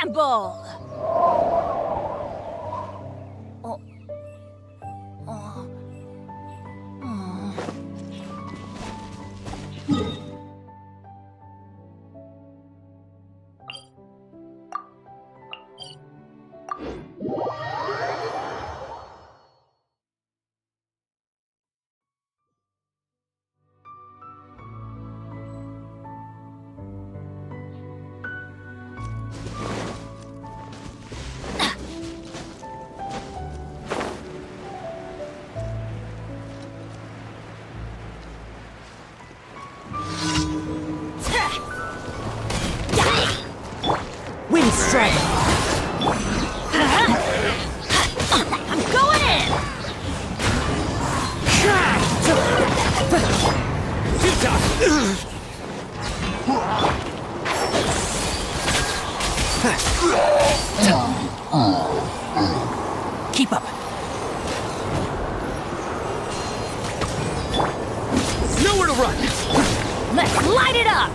Scramble! Oh. Oh. Oh. Wind strike! I'm going in! Keep up! Nowhere to run! Let's light it up!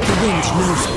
The wind knows me.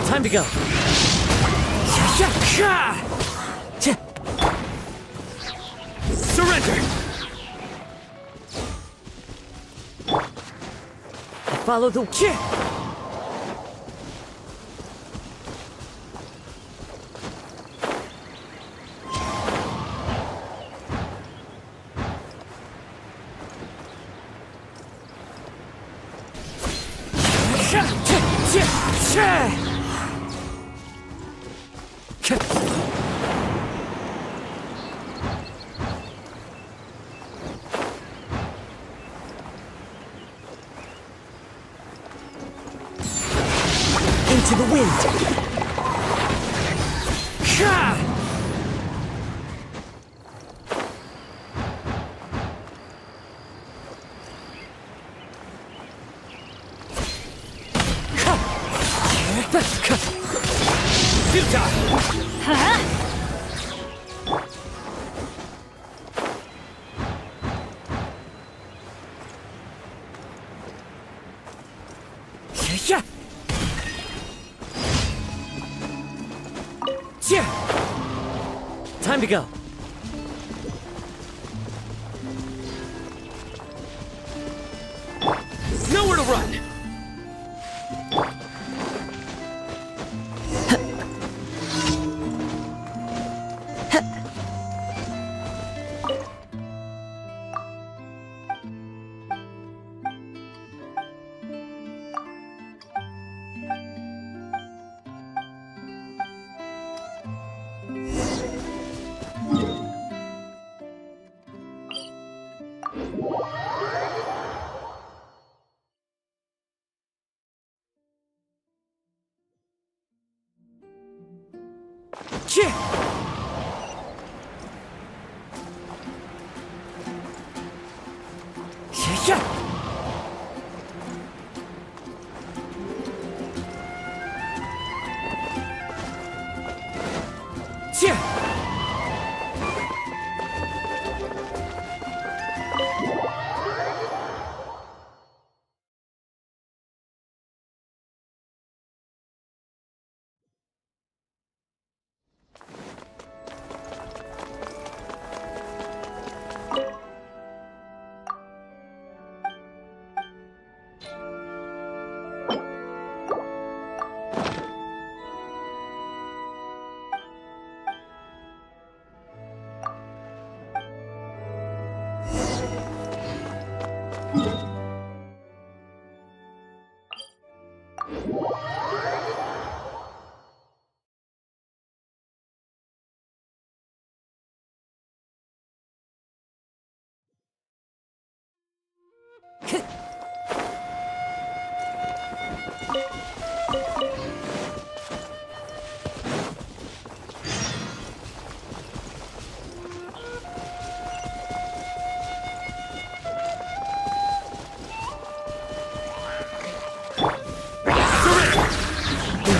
Time to go. Surrender! Follow the... Into the wind! Huh? Time to go. Nowhere to run!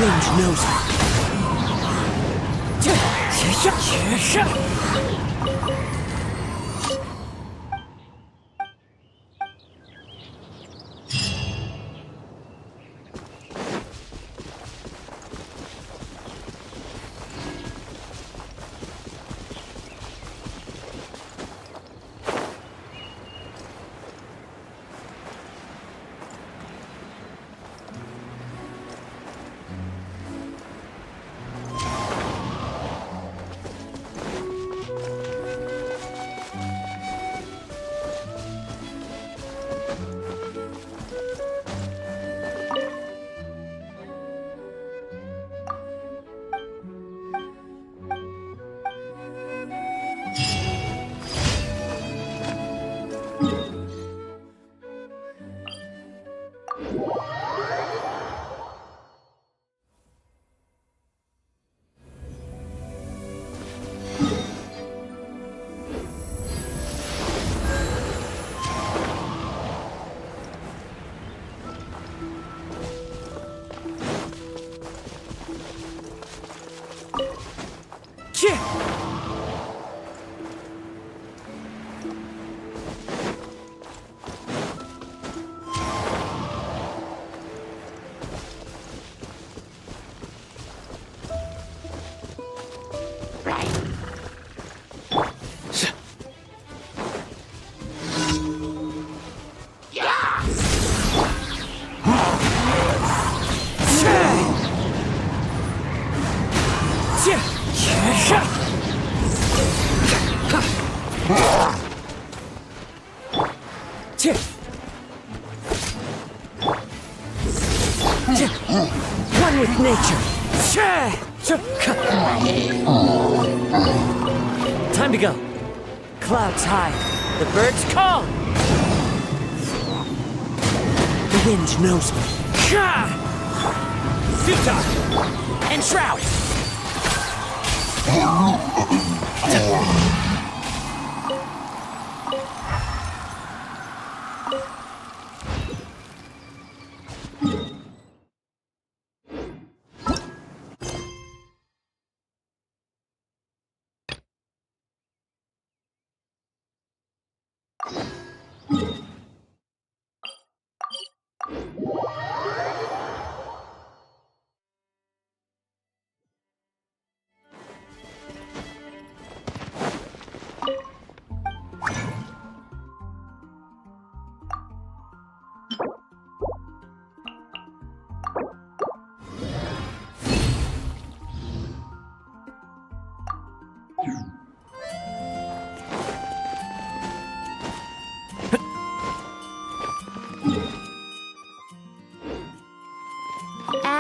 wind knows me. One with nature. Time to go. Clouds high. The birds call. The wind knows me. Futa and Shroud.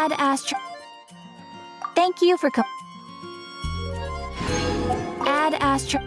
Add Astro. Thank you for Add Astro.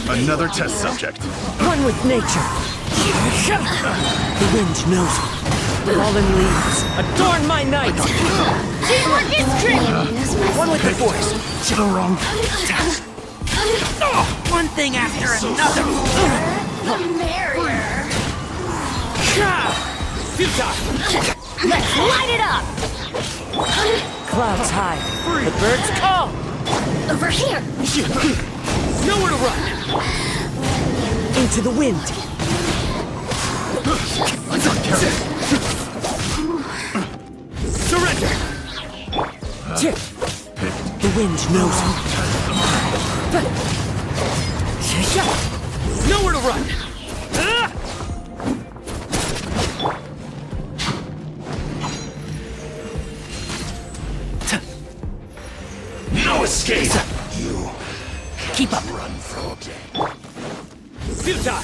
Another test subject. One with nature. The wind knows me. Fallen leaves. Adorn my night! Teamwork is trick! One with the force! The wrong. One thing after another! The merrier. Futile! Let's light it up! Clouds high. The birds call! Over here! Nowhere to run! Into the wind. I got carried. Surrender! The wind knows me. Nowhere to run! No escape. Keep up! Run for day. Futile!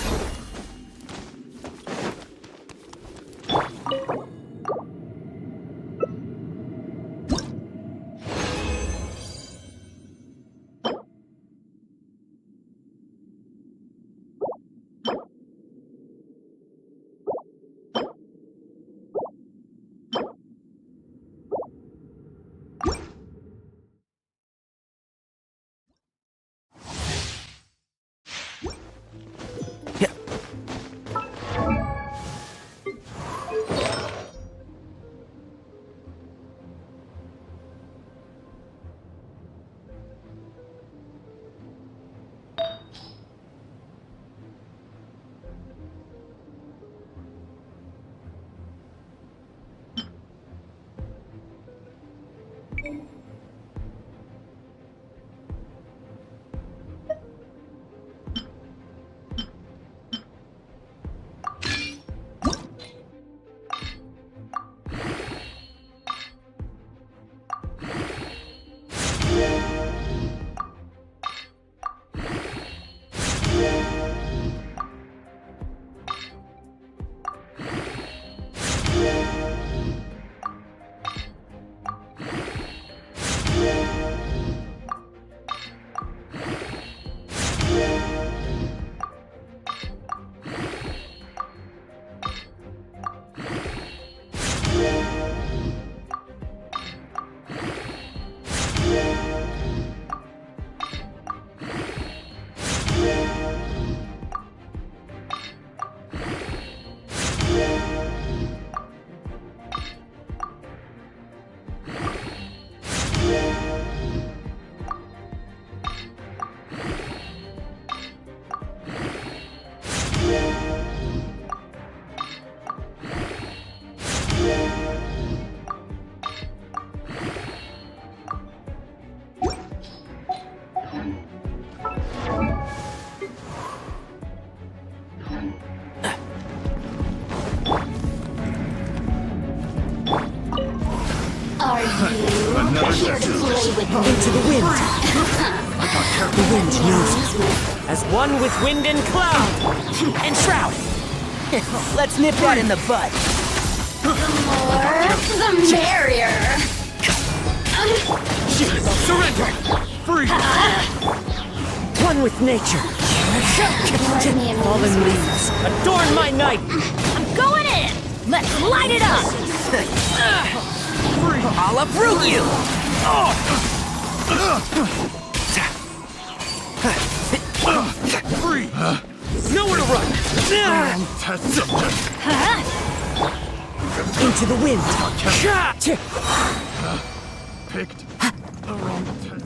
Into the wind. The wind knows me. As one with wind and cloud! Enshroud! Let's nip that in the bud! The merrier! Surrender! Free. One with nature. Fallen leaves. Adorn my night! I'm going in! Let's light it up! I'll uproot you! Free. Nowhere to run! Wrong test subject. Into the wind. Picked the wrong test.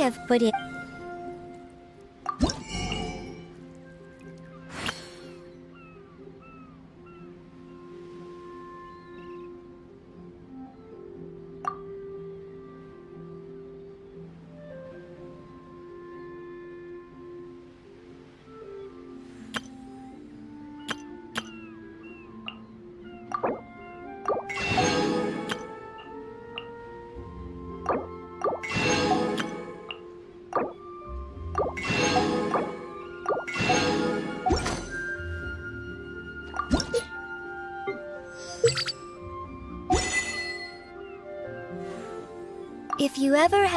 have put it. If you ever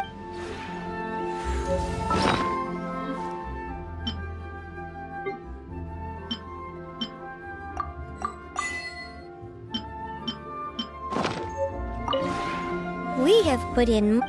we have put in.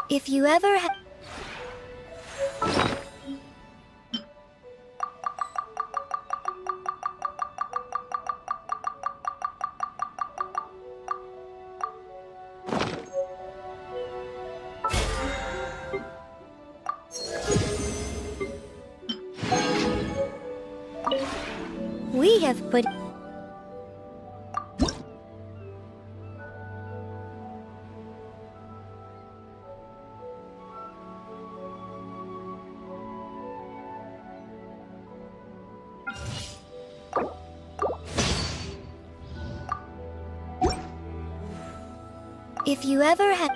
If you ever we have put. If you ever had.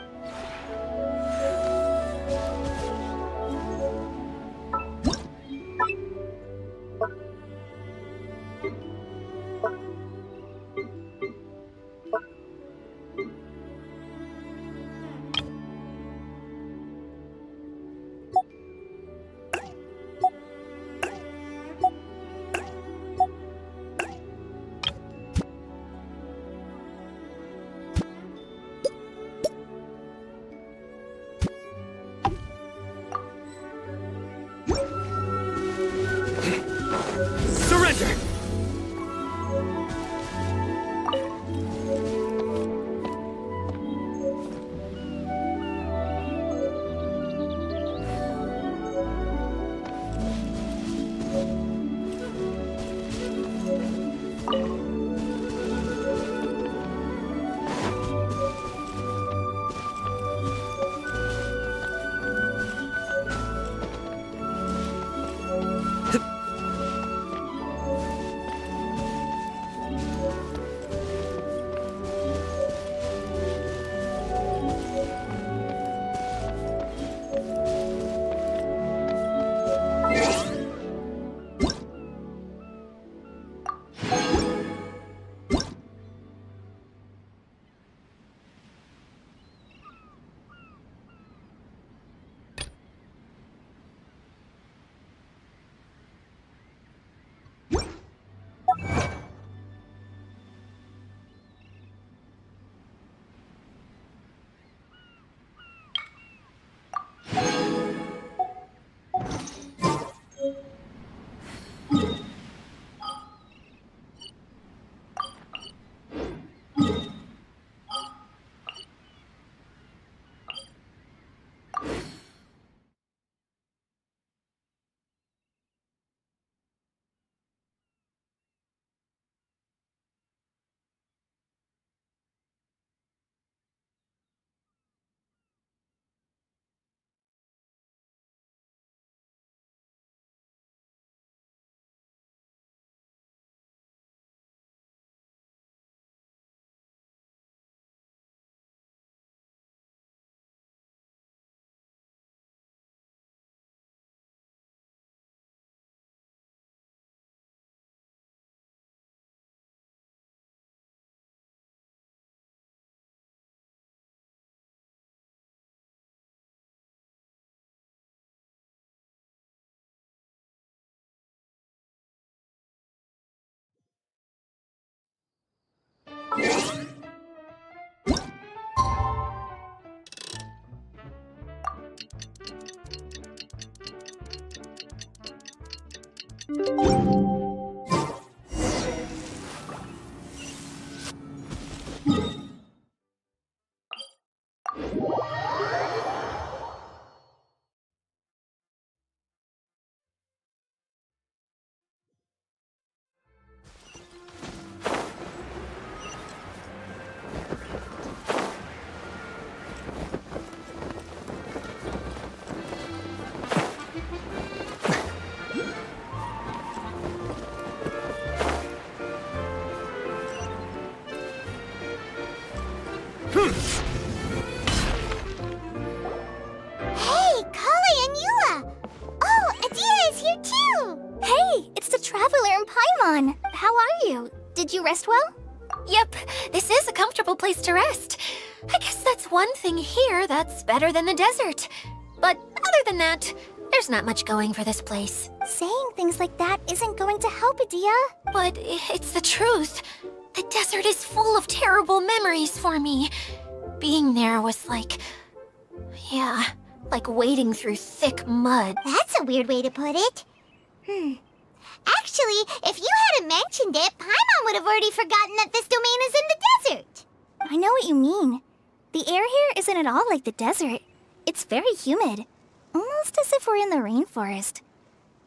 Hey, Kale and Eula! Oh, Adia is here too! Hey, it's the Traveler and Paimon. How are you? Did you rest well? Yep, this is a comfortable place to rest. I guess that's one thing here that's better than the desert. But other than that, there's not much going for this place. Saying things like that isn't going to help, Adia. But it's the truth. The desert is full of terrible memories for me. Being there was like... yeah, like wading through thick mud. That's a weird way to put it. Actually, if you hadn't mentioned it, Paimon would have already forgotten that this domain is in the desert. I know what you mean. The air here isn't at all like the desert. It's very humid. Almost as if we're in the rainforest.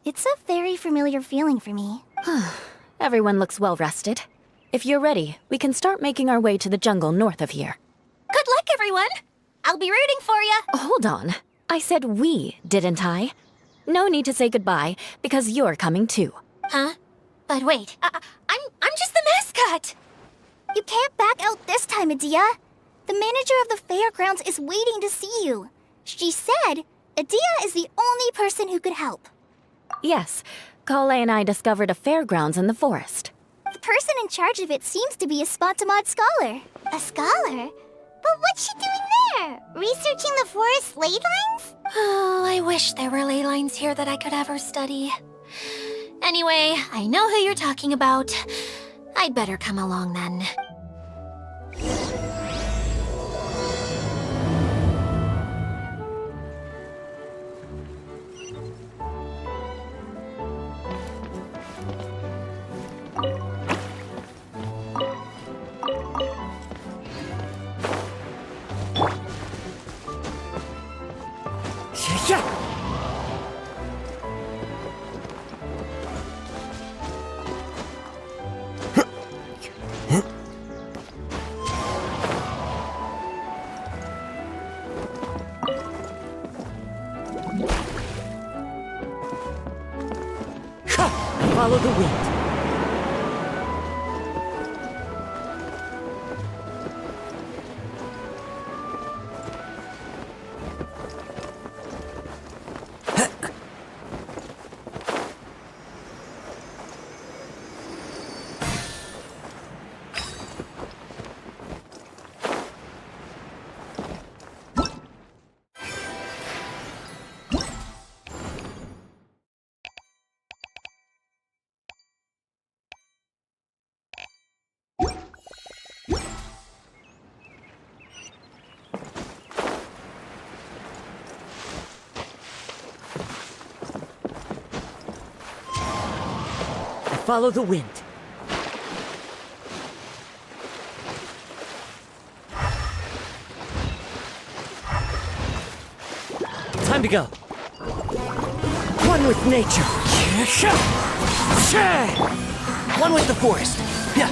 It's a very familiar feeling for me. Everyone looks well rested. If you're ready, we can start making our way to the jungle north of here. Good luck, everyone! I'll be rooting for you. Hold on. I said we, didn't I? No need to say goodbye, because you're coming too. Huh? But wait, I'm just the mascot! You can't back out this time, Adia. The manager of the fairgrounds is waiting to see you. She said Adia is the only person who could help. Yes, Kale and I discovered a fairgrounds in the forest. The person in charge of it seems to be a Spontamod scholar. A scholar? But what's she doing there? Researching the forest ley lines? Oh, I wish there were ley lines here that I could ever study. Anyway, I know who you're talking about. I'd better come along then. Follow the wind. Follow the wind. Time to go. One with nature. One with the forest. Yeah.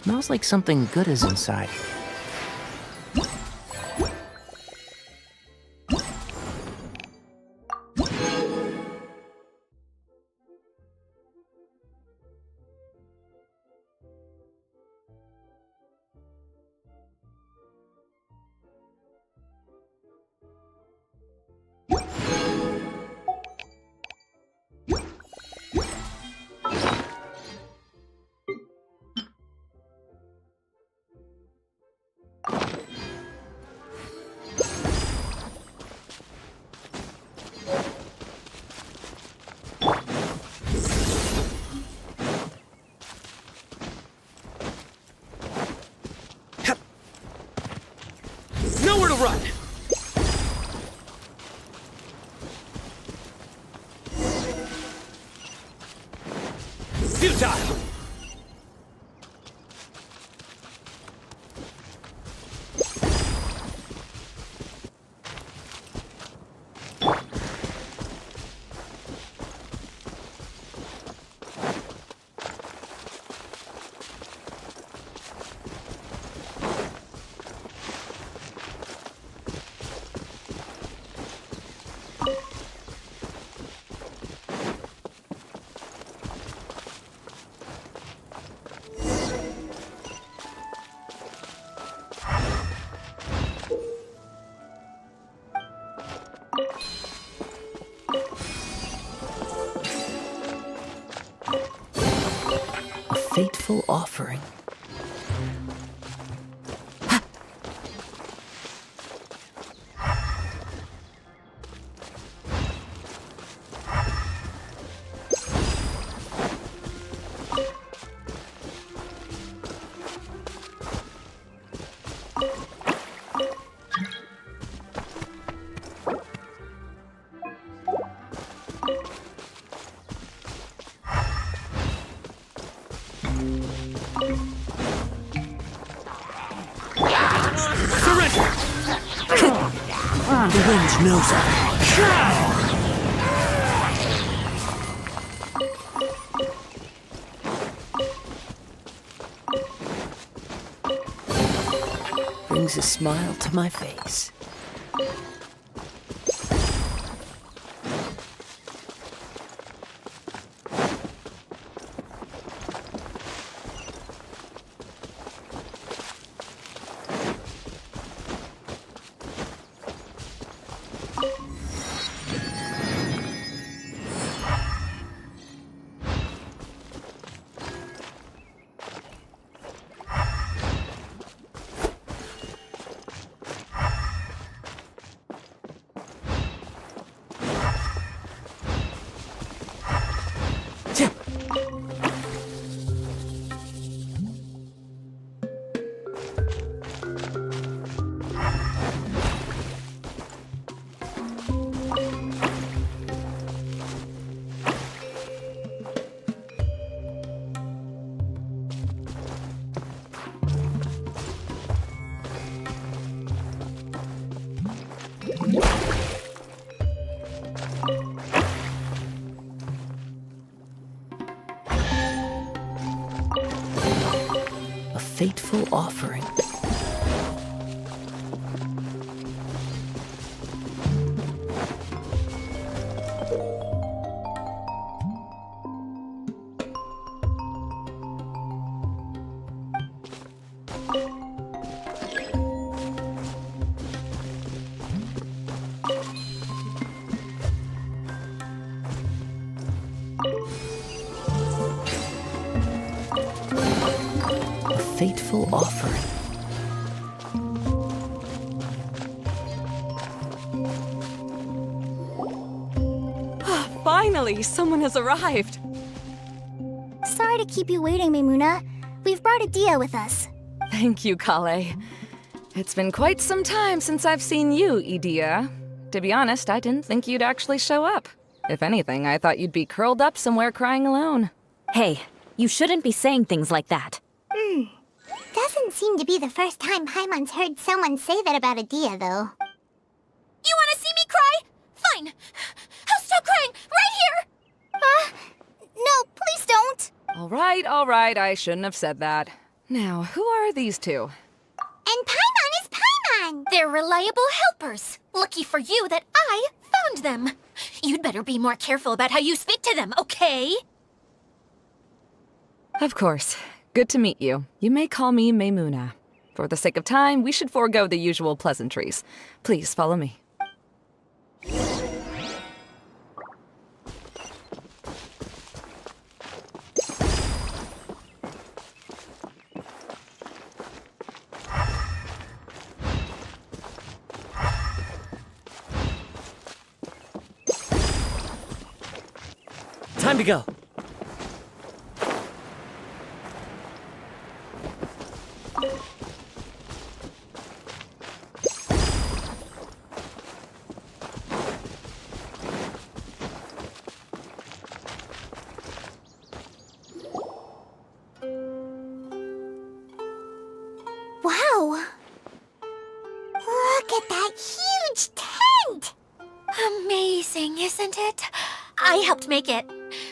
Smells like something good is inside. Nowhere to run! Futile! A fateful offering. Surrender! The wind knows it. Brings a smile to my face. A fateful offering. A fateful offering. Finally, someone has arrived. Sorry to keep you waiting, Maimuna. We've brought Adia with us. Thank you, Kale. It's been quite some time since I've seen you, Idia. To be honest, I didn't think you'd actually show up. If anything, I thought you'd be curled up somewhere crying alone. Hey, you shouldn't be saying things like that. Doesn't seem to be the first time Paimon's heard someone say that about Adia, though. You want to see me cry? Fine. I'll stop crying right here. No, please don't. All right, I shouldn't have said that. Now, who are these two? And Paimon is Paimon! They're reliable helpers. Lucky for you that I found them. You'd better be more careful about how you speak to them, okay? Of course. Good to meet you. You may call me Maymuna. For the sake of time, we should forego the usual pleasantries. Please follow me. Time to go. Wow! Look at that huge tent! Amazing, isn't it? I helped make it.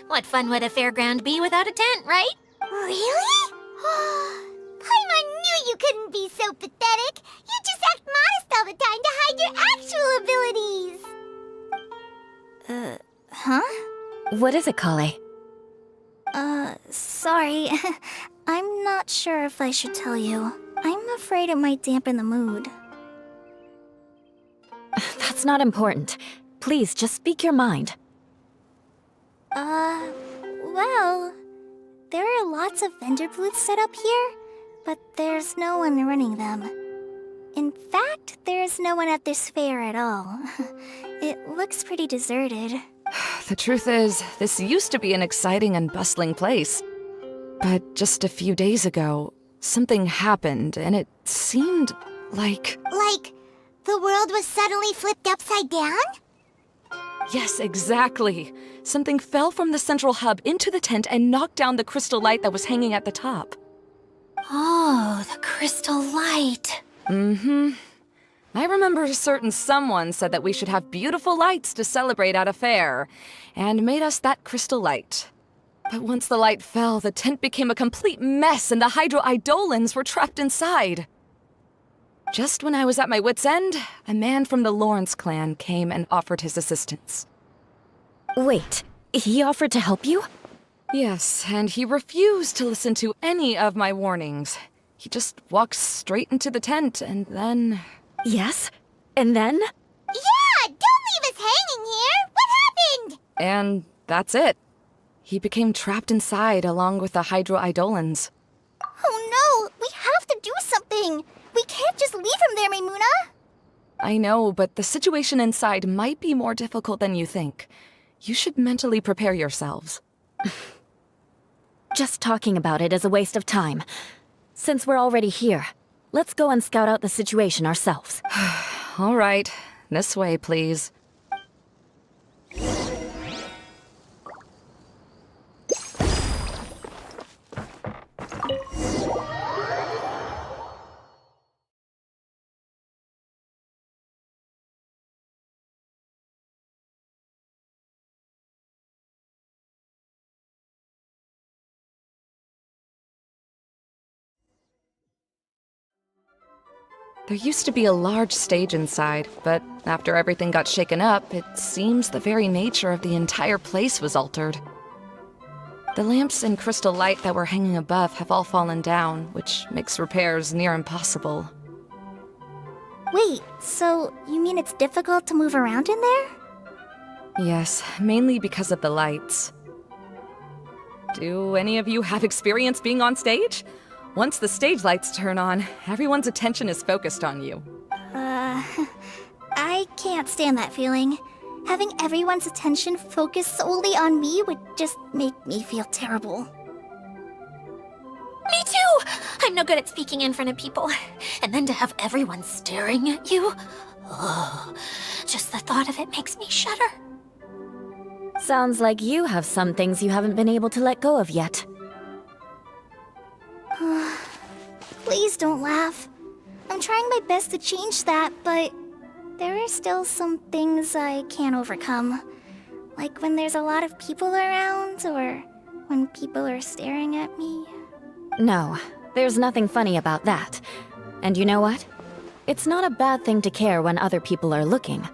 What fun would a fairground be without a tent, right? Really? Paimon knew you couldn't be so pathetic. You just act modest all the time to hide your actual abilities. Huh? What is it, Kale? Sorry. I'm not sure if I should tell you. I'm afraid it might dampen the mood. That's not important. Please, just speak your mind. Well, there are lots of vendor booths set up here, but there's no one running them. In fact, there's no one at this fair at all. It looks pretty deserted. The truth is, this used to be an exciting and bustling place. But just a few days ago, something happened, and it seemed like... Like, the world was suddenly flipped upside down? Yes, exactly. Something fell from the central hub into the tent and knocked down the crystal light that was hanging at the top. Oh, the crystal light. Mm-hmm. I remember a certain someone said that we should have beautiful lights to celebrate at a fair, and made us that crystal light. But once the light fell, the tent became a complete mess and the Hydro-Eidolons were trapped inside. Just when I was at my wit's end, a man from the Lawrence clan came and offered his assistance. Wait, he offered to help you? Yes, and he refused to listen to any of my warnings. He just walked straight into the tent, and then... Yes? And then? Yeah! Don't leave us hanging here! What happened? And that's it. He became trapped inside along with the Hydro-Eidolons. Oh no! We have to do something! We can't just leave him there, Maymuna! I know, but the situation inside might be more difficult than you think. You should mentally prepare yourselves. Just talking about it is a waste of time. Since we're already here, let's go and scout out the situation ourselves. All right. This way, please. There used to be a large stage inside, but after everything got shaken up, it seems the very nature of the entire place was altered. The lamps and crystal light that were hanging above have all fallen down, which makes repairs near impossible. Wait, so you mean it's difficult to move around in there? Yes, mainly because of the lights. Do any of you have experience being on stage? Once the stage lights turn on, everyone's attention is focused on you. I can't stand that feeling. Having everyone's attention focused solely on me would just make me feel terrible. Me too! I'm no good at speaking in front of people. And then to have everyone staring at you. Oh, just the thought of it makes me shudder. Sounds like you have some things you haven't been able to let go of yet. Please don't laugh. I'm trying my best to change that, but there are still some things I can't overcome. Like when there's a lot of people around, or when people are staring at me. No, There's nothing funny about that. And you know what? It's not a bad thing to care when other people are looking.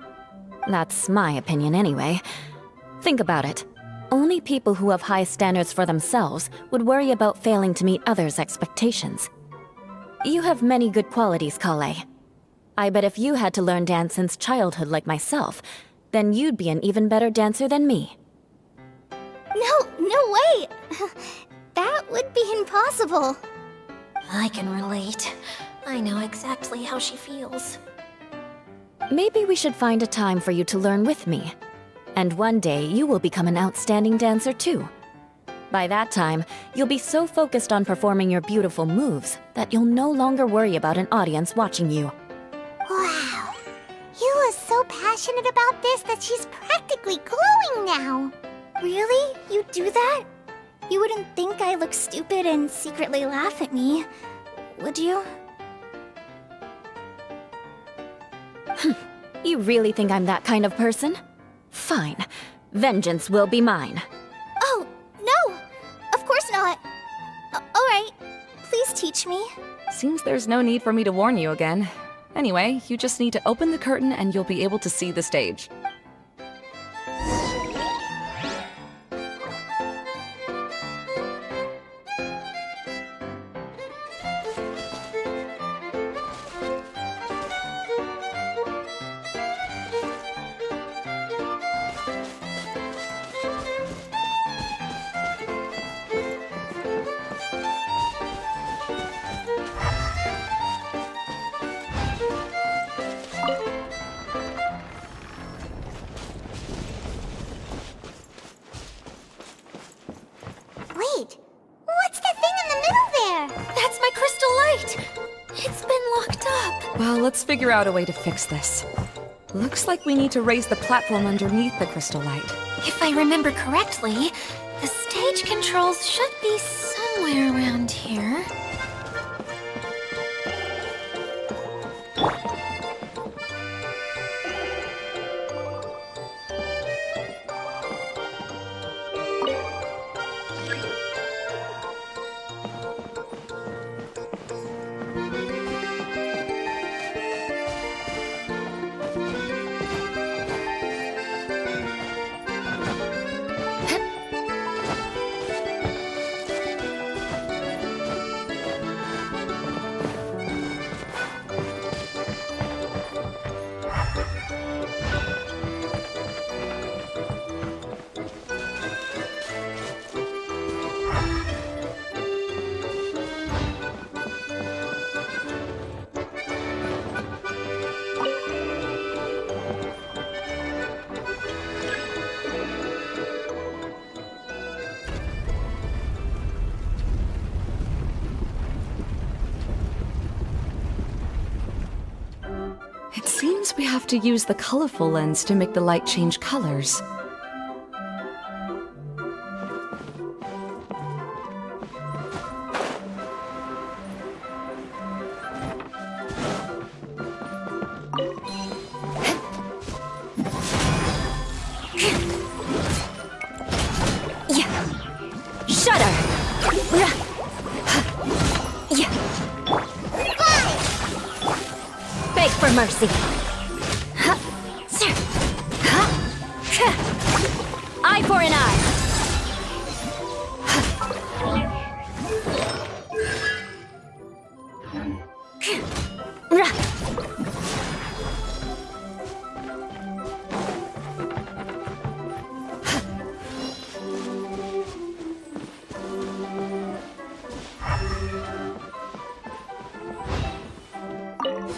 That's my opinion anyway. Think about it. Only people who have high standards for themselves would worry about failing to meet others' expectations. You have many good qualities, Kale. I bet if you had to learn dance since childhood like myself, then you'd be an even better dancer than me. No way! That would be impossible. I can relate. I know exactly how she feels. Maybe we should find a time for you to learn with me. And one day, you will become an outstanding dancer too. By that time, you'll be so focused on performing your beautiful moves that you'll no longer worry about an audience watching you. Wow. You are so passionate about this that she's practically glowing now. Really? You do that? You wouldn't think I look stupid and secretly laugh at me, would you? You really think I'm that kind of person? Fine. Vengeance will be mine. Oh, no! Of course not. Alright, please teach me. Seems there's no need for me to warn you again. Anyway, you just need to open the curtain and you'll be able to see the stage. Wait, what's the thing in the middle there? That's my crystal light! It's been locked up. Well, let's figure out a way to fix this. Looks like we need to raise the platform underneath the crystal light. If I remember correctly, the stage controls should be somewhere around here. It seems we have to use the colorful lens to make the light change colors. Shudder! Beg for mercy. Eye for an eye.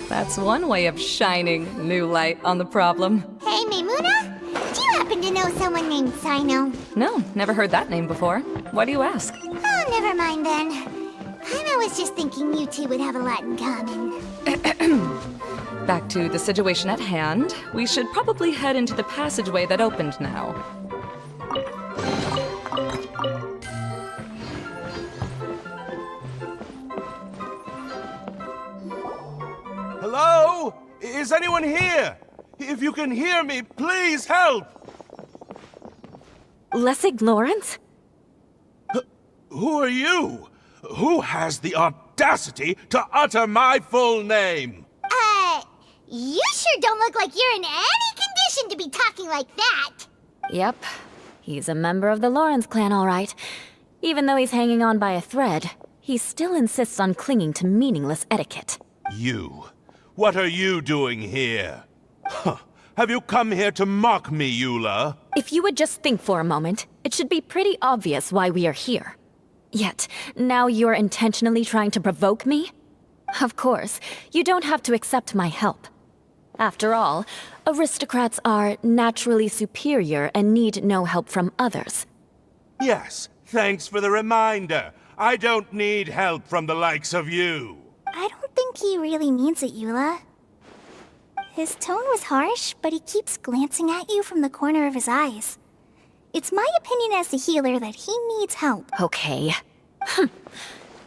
That's one way of shining new light on the problem. Hey, Maimuna? Do you happen to know someone named Sino? No, never heard that name before. Why do you ask? Oh, never mind then. I was just thinking you two would have a lot in common. Back to the situation at hand. We should probably head into the passageway that opened now. Hello? Is anyone here? If you can hear me, please help! Lessig Lawrence? Who are you? Who has the audacity to utter my full name? You sure don't look like you're in any condition to be talking like that. Yep. He's a member of the Lawrence clan, all right. Even though he's hanging on by a thread, he still insists on clinging to meaningless etiquette. You. What are you doing here? Huh. Have you come here to mock me, Eula? If you would just think for a moment, it should be pretty obvious why we are here. Yet, now you're intentionally trying to provoke me? Of course, you don't have to accept my help. After all, aristocrats are naturally superior and need no help from others. Yes, thanks for the reminder. I don't need help from the likes of you. I don't think he really means it, Eula. His tone was harsh, but he keeps glancing at you from the corner of his eyes. It's my opinion as the healer that he needs help. Okay.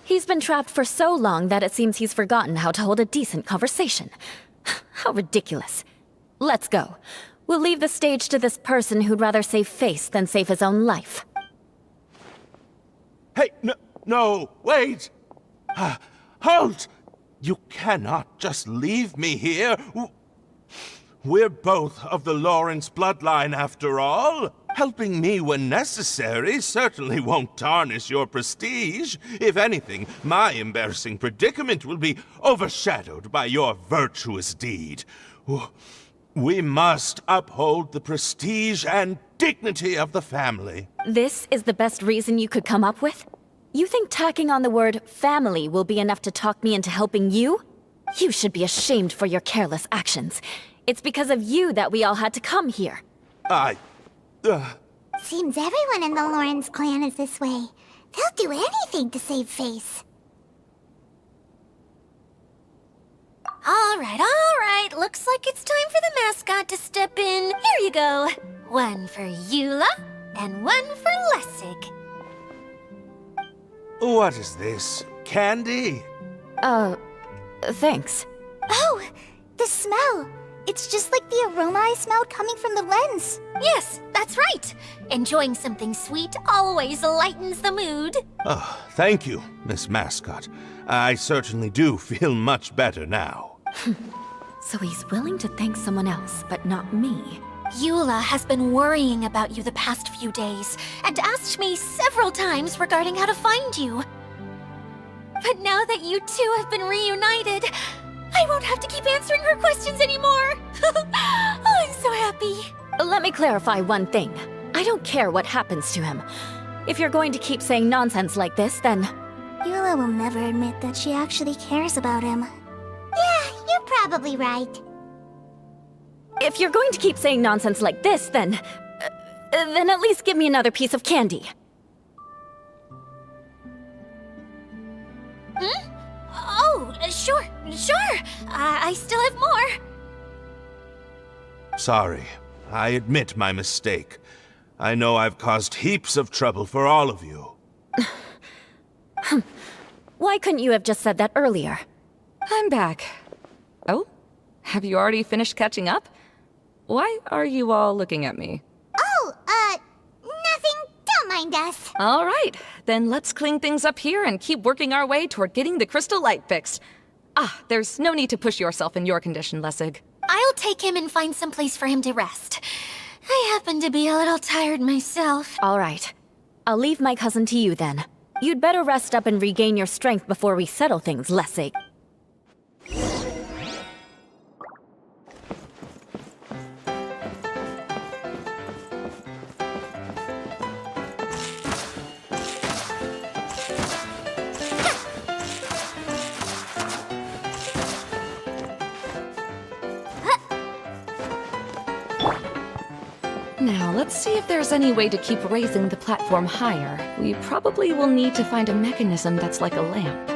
He's been trapped for so long that it seems he's forgotten how to hold a decent conversation. How ridiculous. Let's go. We'll leave the stage to this person who'd rather save face than save his own life. Hey, no, wait! Halt! You cannot just leave me here. We're both of the Lawrence bloodline, after all. Helping me when necessary certainly won't tarnish your prestige. If anything, my embarrassing predicament will be overshadowed by your virtuous deed. We must uphold the prestige and dignity of the family. This is the best reason you could come up with? You think tacking on the word family will be enough to talk me into helping you? You should be ashamed for your careless actions. It's because of you that we all had to come here. Seems everyone in the Lawrence clan is this way. They'll do anything to save face. All right. Looks like it's time for the mascot to step in. Here you go. One for Eula, and one for Lessig. What is this? Candy? Thanks. Oh, the smell. It's just like the aroma I smelled coming from the lens. Yes, that's right. Enjoying something sweet always lightens the mood. Oh, thank you, Miss Mascot. I certainly do feel much better now. So he's willing to thank someone else, but not me. Eula has been worrying about you the past few days and asked me several times regarding how to find you. But now that you two have been reunited, I won't have to keep answering her questions anymore. Oh, I'm so happy. Let me clarify one thing. I don't care what happens to him. If you're going to keep saying nonsense like this, then... Eula will never admit that she actually cares about him. Yeah, you're probably right. If you're going to keep saying nonsense like this, then at least give me another piece of candy. Hmm? Oh, sure. I still have more. Sorry. I admit my mistake. I know I've caused heaps of trouble for all of you. Why couldn't you have just said that earlier? I'm back. Oh? Have you already finished catching up? Why are you all looking at me? Oh, nothing. Don't mind us. All right, then let's clean things up here and keep working our way toward getting the crystal light fixed. There's no need to push yourself in your condition, Lessig. I'll take him and find some place for him to rest. I happen to be a little tired myself. All right. I'll leave my cousin to you then. You'd better rest up and regain your strength before we settle things, Lessig. Now, let's see if there's any way to keep raising the platform higher. We probably will need to find a mechanism that's like a lamp.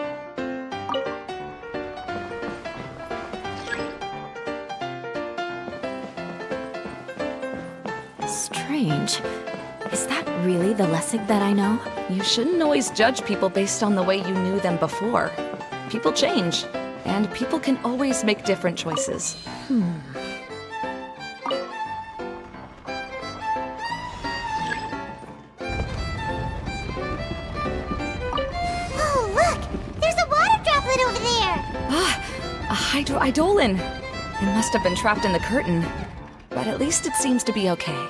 Strange. Is that really the Lessig that I know? You shouldn't always judge people based on the way you knew them before. People change, and people can always make different choices. Oh, look! There's a water Eidolon! It must have been trapped in the curtain. But at least it seems to be okay.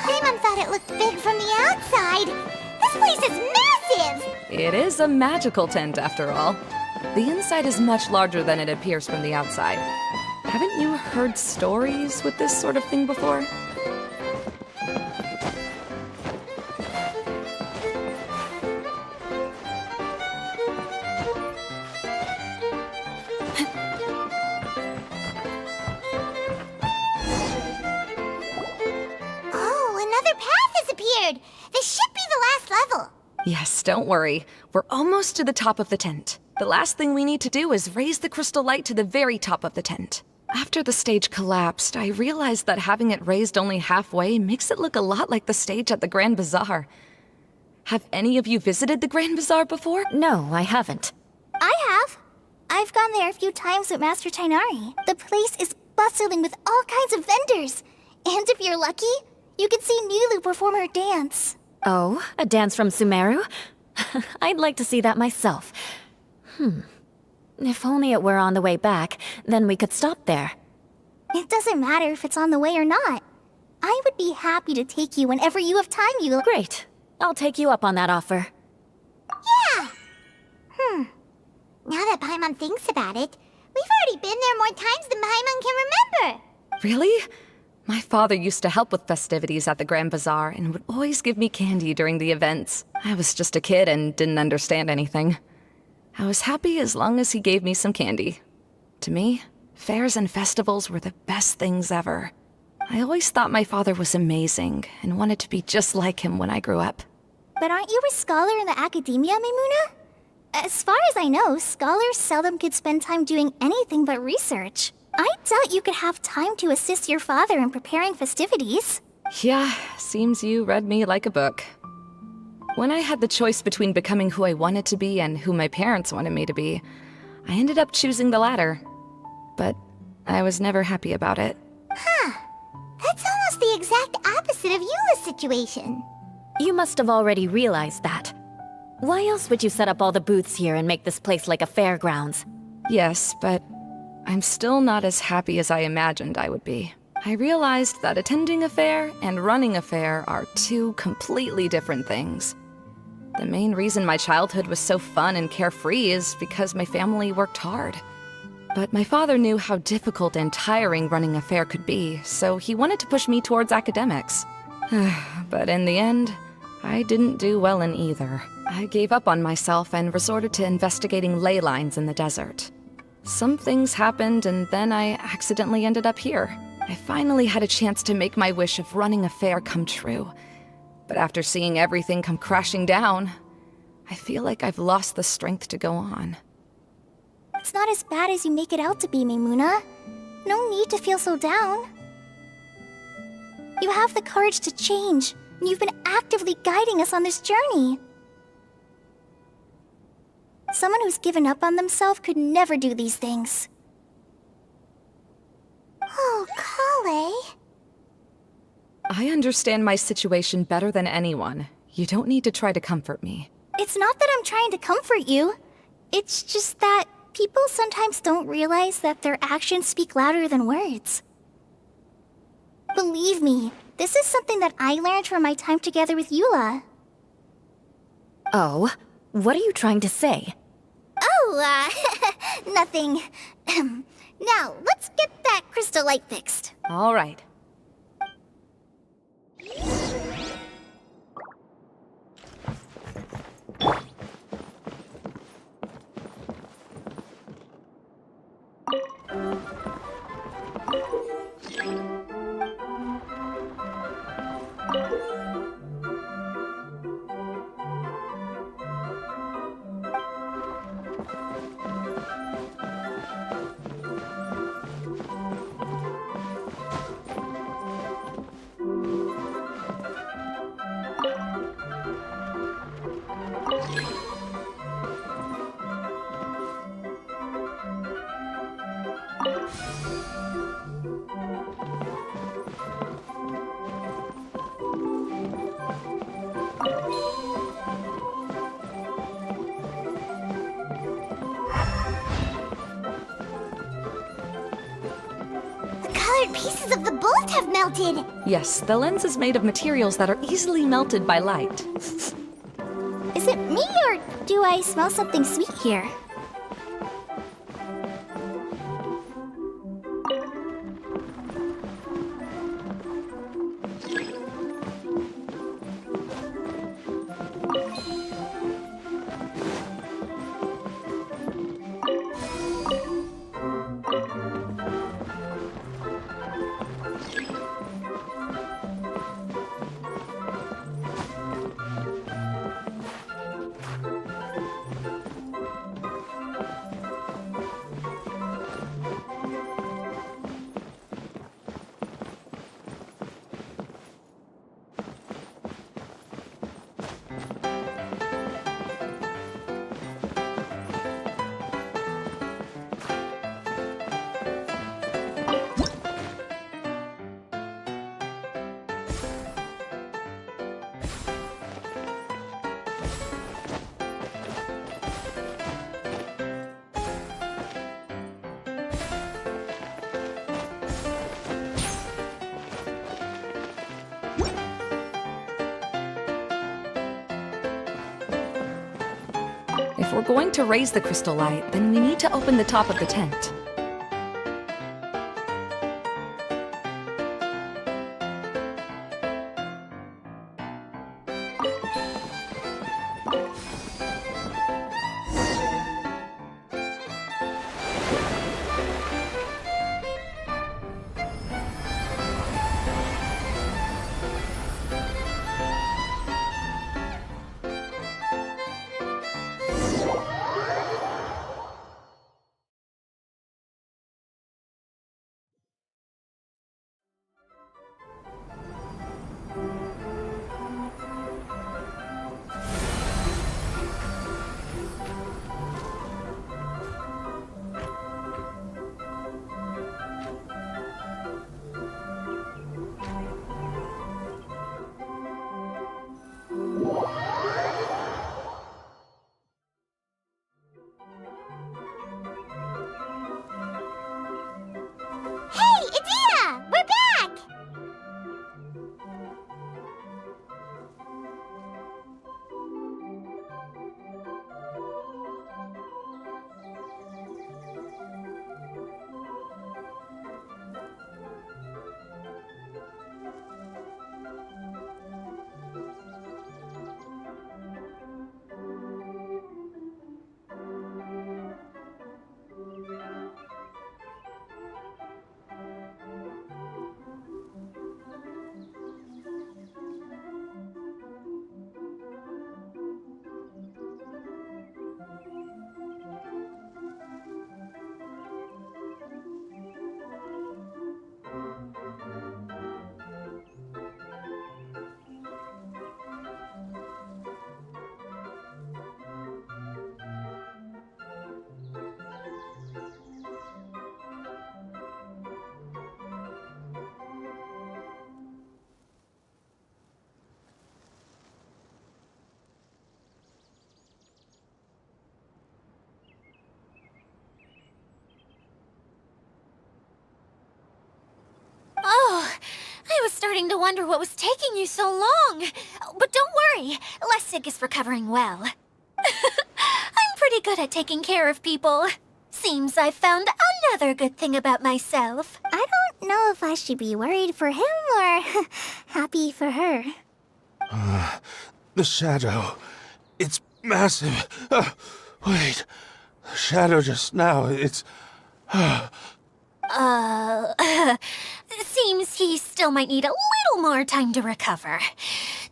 Paimon thought it looked big from the outside. This place is massive! It is a magical tent, after all. The inside is much larger than it appears from the outside. Haven't you heard stories with this sort of thing before? Oh, another path has appeared! This should be the last level! Yes, don't worry. We're almost to the top of the tent. The last thing we need to do is raise the crystal light to the very top of the tent. After the stage collapsed, I realized that having it raised only halfway makes it look a lot like the stage at the Grand Bazaar. Have any of you visited the Grand Bazaar before? No, I haven't. I have. I've gone there a few times with Master Tainari. The place is bustling with all kinds of vendors. And if you're lucky, you can see Nilu perform her dance. Oh, a dance from Sumeru? I'd like to see that myself. If only it were on the way back, then we could stop there. It doesn't matter if it's on the way or not. I would be happy to take you whenever you have time, Eula. Great. I'll take you up on that offer. Yeah! Now that Paimon thinks about it, we've already been there more times than Paimon can remember. Really? My father used to help with festivities at the Grand Bazaar and would always give me candy during the events. I was just a kid and didn't understand anything. I was happy as long as he gave me some candy. To me, fairs and festivals were the best things ever. I always thought my father was amazing and wanted to be just like him when I grew up. But aren't you a scholar in the academia, Maimuna? As far as I know, scholars seldom could spend time doing anything but research. I doubt you could have time to assist your father in preparing festivities. Yeah, seems you read me like a book. When I had the choice between becoming who I wanted to be and who my parents wanted me to be, I ended up choosing the latter. But I was never happy about it. That's almost the exact opposite of Eula's situation. You must have already realized that. Why else would you set up all the booths here and make this place like a fairgrounds? Yes, but I'm still not as happy as I imagined I would be. I realized that attending a fair and running a fair are two completely different things. The main reason my childhood was so fun and carefree is because my family worked hard. But my father knew how difficult and tiring running a fair could be, so he wanted to push me towards academics. But in the end, I didn't do well in either. I gave up on myself and resorted to investigating ley lines in the desert. Some things happened, and then I accidentally ended up here. I finally had a chance to make my wish of running a fair come true. But after seeing everything come crashing down, I feel like I've lost the strength to go on. It's not as bad as you make it out to be, Maimuna. No need to feel so down. You have the courage to change, and you've been actively guiding us on this journey. Someone who's given up on themselves could never do these things. Oh, Kale. I understand my situation better than anyone. You don't need to try to comfort me. It's not that I'm trying to comfort you. It's just that People sometimes don't realize that their actions speak louder than words. Believe me, this is something that I learned from my time together with Eula. Oh, what are you trying to say? Oh, nothing. Now, let's get that crystal light fixed. All right. The colored pieces of the bullet have melted. Yes, the lens is made of materials that are easily melted by light. Is it me or do I smell something sweet here? If we're going to raise the crystal light, then we need to open the top of the tent. was starting to wonder what was taking you so long. But don't worry, Lessig is recovering well. I'm pretty good at taking care of people. Seems I've found another good thing about myself. I don't know if I should be worried for him or happy for her. The shadow. It's massive. Wait. The shadow just now, it's... Seems he still might need a little more time to recover.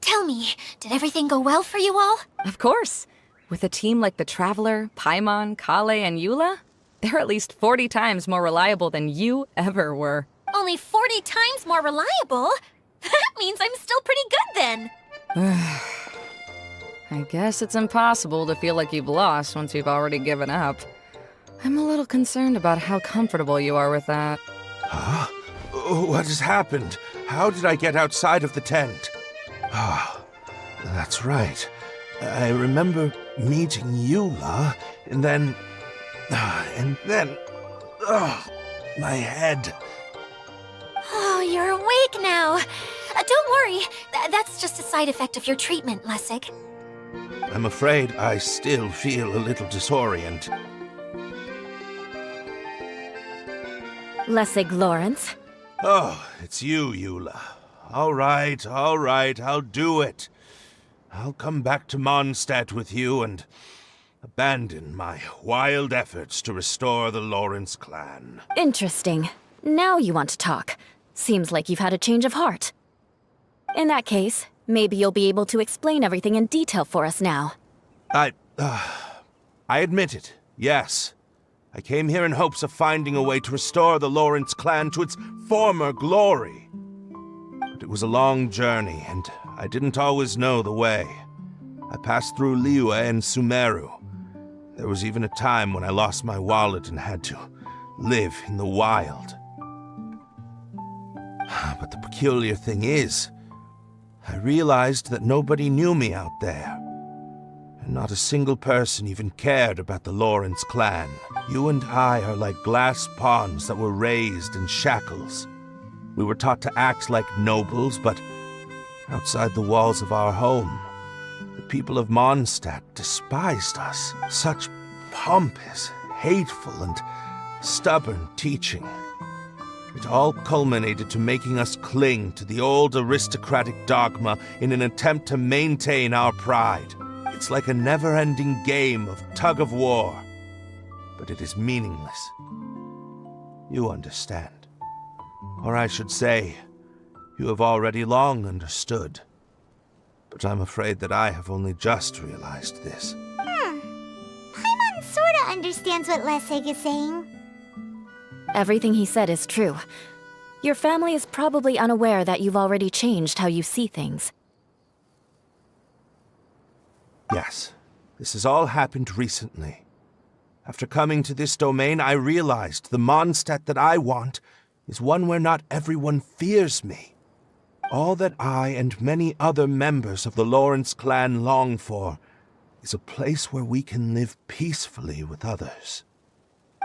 Tell me, did everything go well for you all? Of course. With a team like the Traveler, Paimon, Kale, and Eula, they're at least 40 times more reliable than you ever were. Only 40 times more reliable? That means I'm still pretty good then. I guess it's impossible to feel like you've lost once you've already given up. I'm a little concerned about how comfortable you are with that. Huh? What has happened? How did I get outside of the tent? Ah, that's right. I remember meeting Eula, and then... my head. Oh, you're awake now. Don't worry, that's just a side effect of your treatment, Lessig. I'm afraid I still feel a little disoriented. Lessig Lawrence. Oh, it's you, Eula. All right, I'll do it. I'll come back to Mondstadt with you and abandon my wild efforts to restore the Lawrence clan. Interesting. Now you want to talk. Seems like you've had a change of heart. In that case, maybe you'll be able to explain everything in detail for us now. I admit it, yes. I came here in hopes of finding a way to restore the Lawrence clan to its former glory. But it was a long journey, and I didn't always know the way. I passed through Liyue and Sumeru. There was even a time when I lost my wallet and had to live in the wild. But the peculiar thing is, I realized that nobody knew me out there. And not a single person even cared about the Lawrence clan. You and I are like glass pawns that were raised in shackles. We were taught to act like nobles, but outside the walls of our home, the people of Mondstadt despised us. Such pompous, hateful, and stubborn teaching. It all culminated to making us cling to the old aristocratic dogma in an attempt to maintain our pride. It's like a never-ending game of tug-of-war, but it is meaningless. You understand. Or I should say, you have already long understood. But I'm afraid that I have only just realized this. Paimon sorta understands what Lessig is saying. Everything he said is true. Your family is probably unaware that you've already changed how you see things. Yes, this has all happened recently. After coming to this domain, I realized the Mondstadt that I want is one where not everyone fears me. All that I and many other members of the Lawrence clan long for is a place where we can live peacefully with others.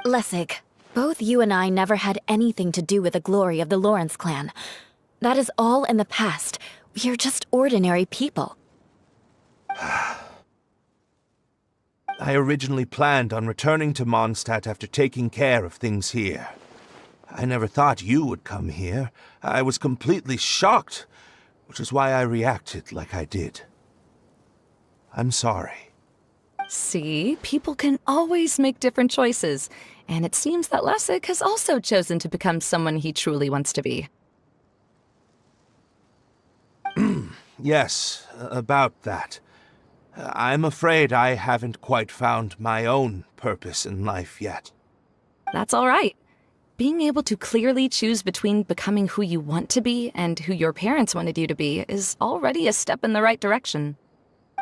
Lessig, both you and I never had anything to do with the glory of the Lawrence clan. That is all in the past. We are just ordinary people. I originally planned on returning to Mondstadt after taking care of things here. I never thought you would come here. I was completely shocked, which is why I reacted like I did. I'm sorry. See, people can always make different choices, and it seems that Lessig has also chosen to become someone he truly wants to be. Yes, about that. I'm afraid I haven't quite found my own purpose in life yet. That's all right. Being able to clearly choose between becoming who you want to be and who your parents wanted you to be is already a step in the right direction.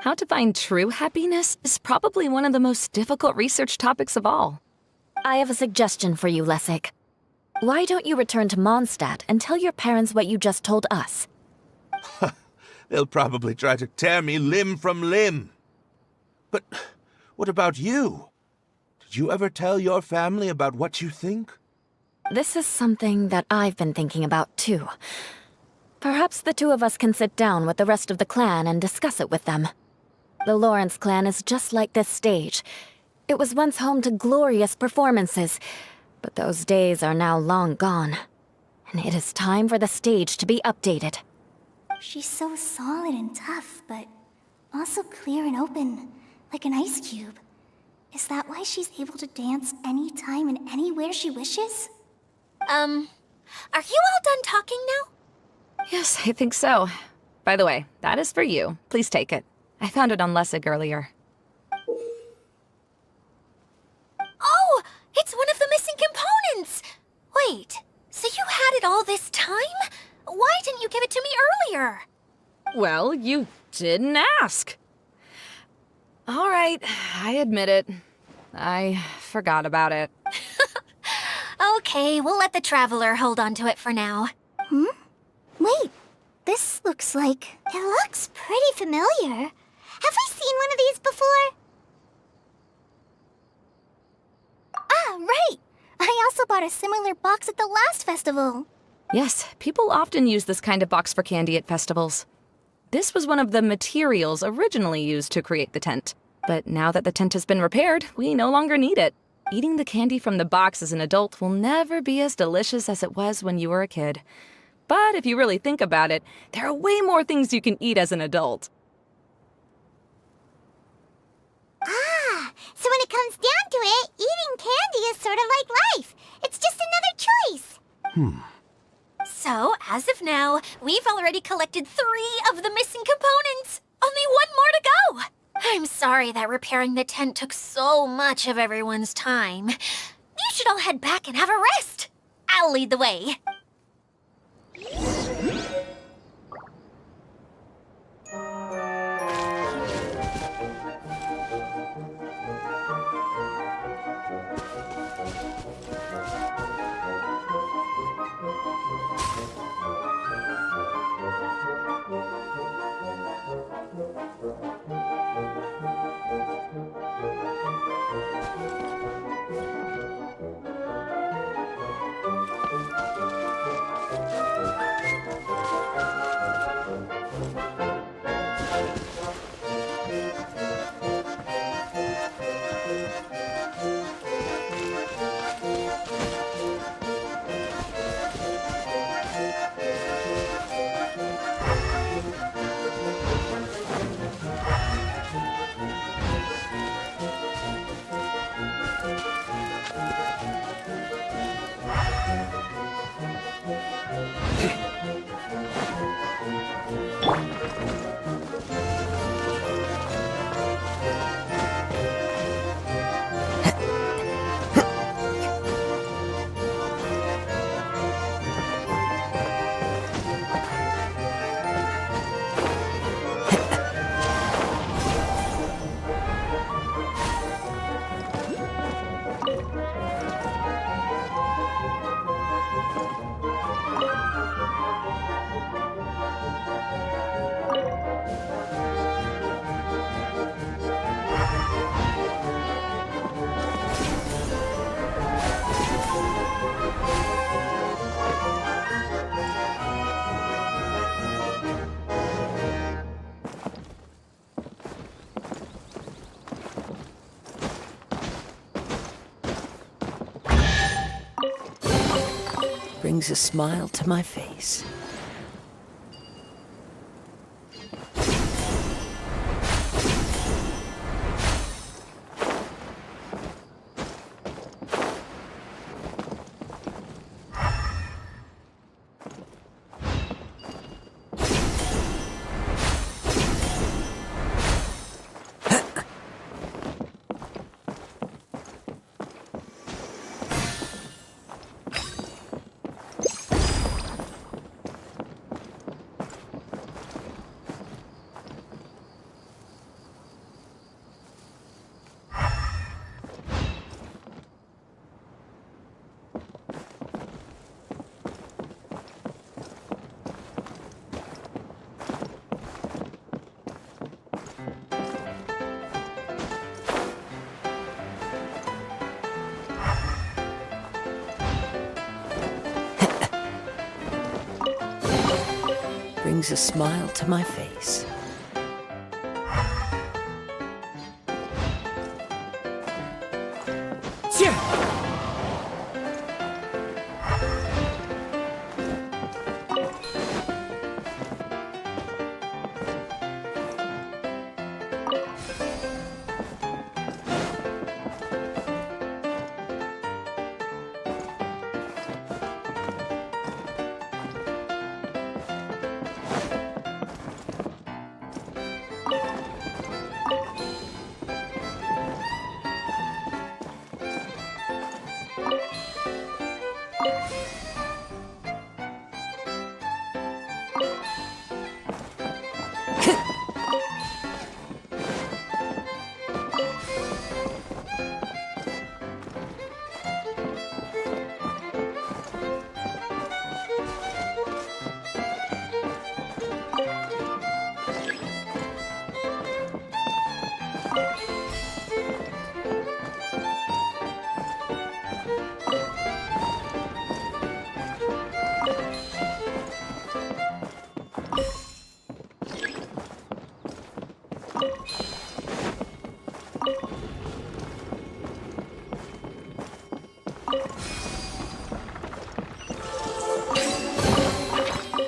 How to find true happiness is probably one of the most difficult research topics of all. I have a suggestion for you, Lessig. Why don't you return to Mondstadt and tell your parents what you just told us? They'll probably try to tear me limb from limb. But what about you? Did you ever tell your family about what you think? This is something that I've been thinking about, too. Perhaps the two of us can sit down with the rest of the clan and discuss it with them. The Lawrence clan is just like this stage. It was once home to glorious performances, but those days are now long gone. And it is time for the stage to be updated. She's so solid and tough, but also clear and open, like an ice cube. Is that why she's able to dance anytime and anywhere she wishes? Are you all done talking now? Yes, I think so. By the way, that is for you. Please take it. I found it on Lessig earlier. Oh, it's one of the missing components! Wait, so you had it all this time? Why didn't you give it to me earlier? Well, you didn't ask. All right, I admit it. I forgot about it. Okay, we'll let the Traveler hold on to it for now. Wait, this looks like... It looks pretty familiar. Have we seen one of these before? Ah, right! I also bought a similar box at the last festival. Yes, people often use this kind of box for candy at festivals. This was one of the materials originally used to create the tent. But now that the tent has been repaired, we no longer need it. Eating the candy from the box as an adult will never be as delicious as it was when you were a kid. But if you really think about it, there are way more things you can eat as an adult. Ah, so when it comes down to it, eating candy is sort of like life. It's just another choice. So, as of now, we've already collected 3 of the missing components. Only 1 more to go. I'm sorry that repairing the tent took so much of everyone's time. You should all head back and have a rest. I'll lead the way. Brings a smile to my face. brings a smile to my face.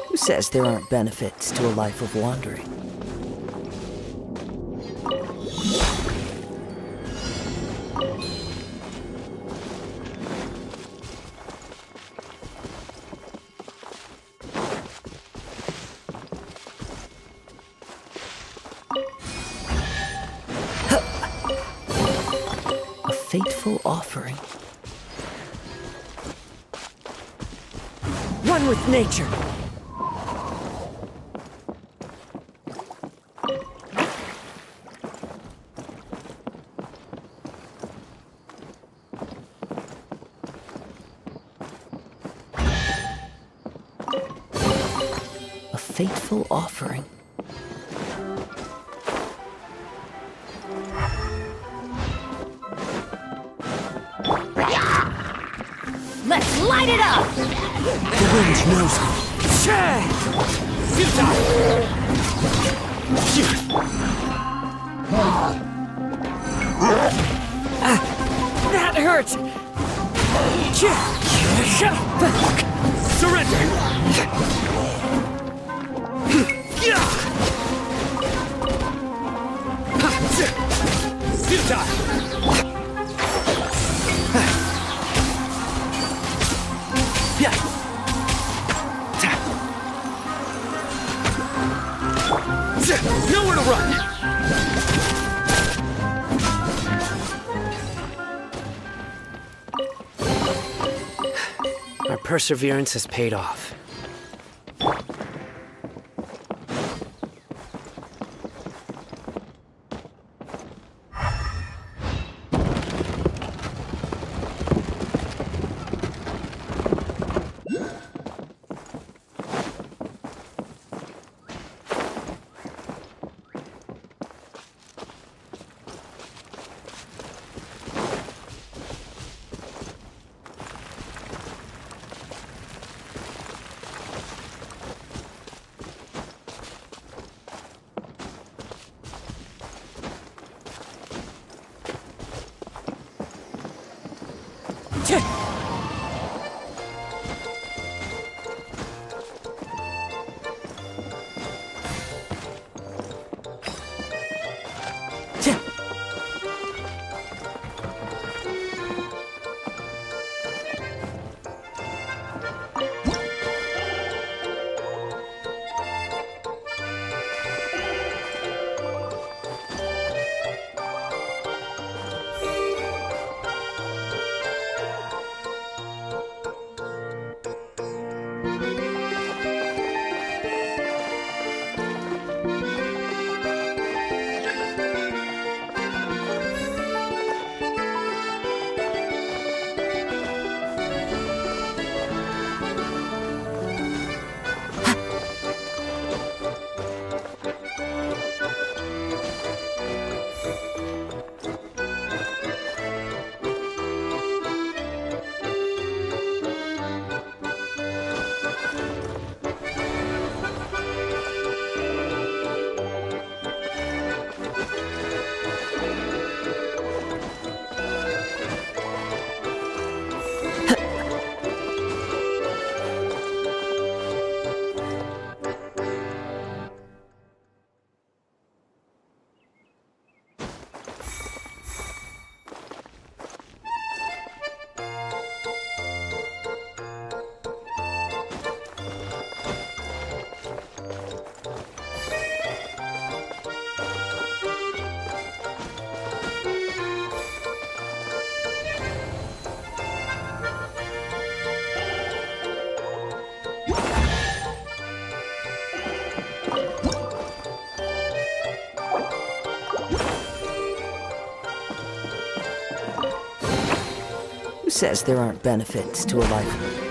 Who says there aren't benefits to a life of wandering? A fateful offering. One with nature. A fateful offering. Let's light it up! The wind knows me. That hurts! Surrender! Nowhere to run! Our perseverance has paid off. Who says there aren't benefits to a life?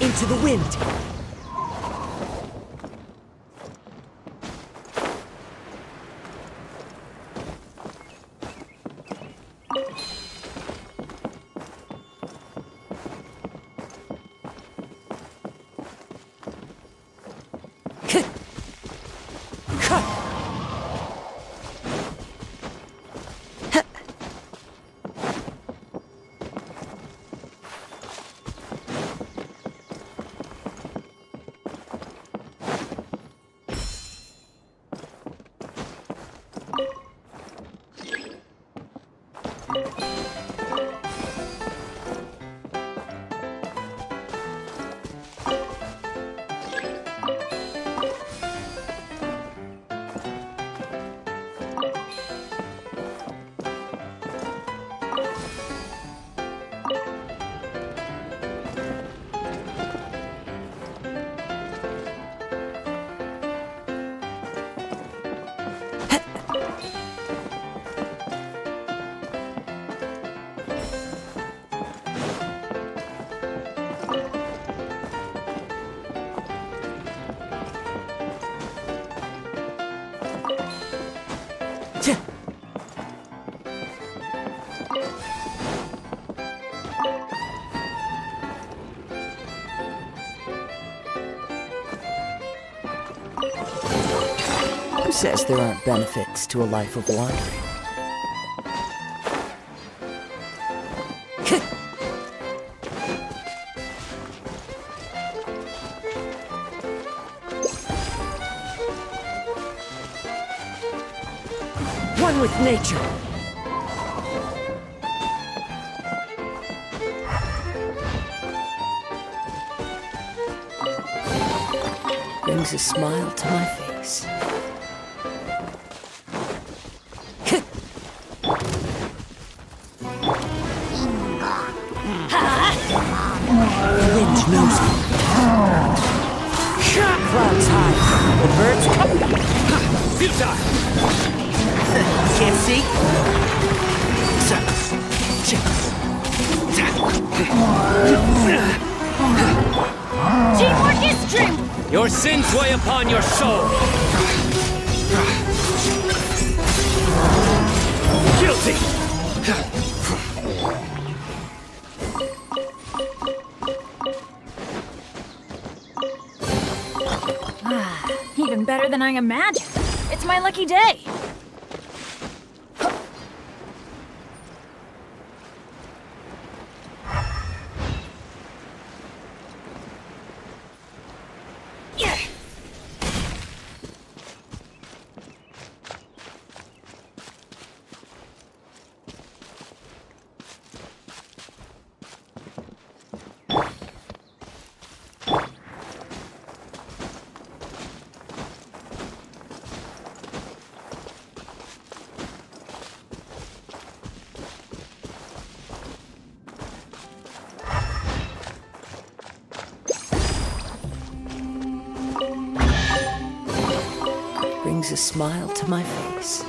Into the wind! Who says there aren't benefits to a life of wandering? One with nature! Brings a smile to my face. The wind knows me. Clouds high. The birds come. Futile! Can't see? Teamwork is strength! Your sins weigh upon your soul! Guilty! Even better than I imagined. It's my lucky day. Brings a smile to my face.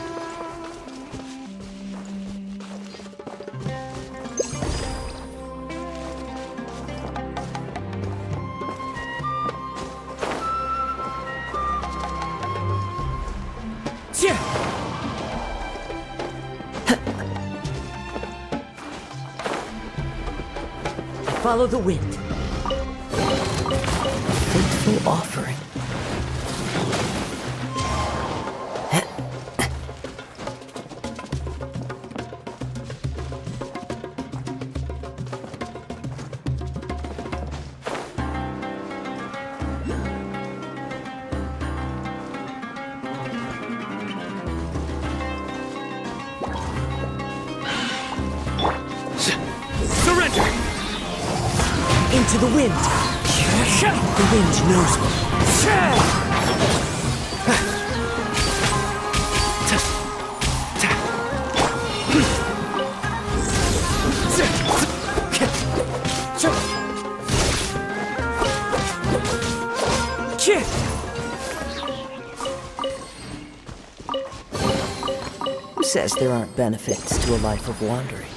Follow the wind. Faithful offering. Surrender! Into the wind. The wind knows me. Who says there aren't benefits to a life of wandering?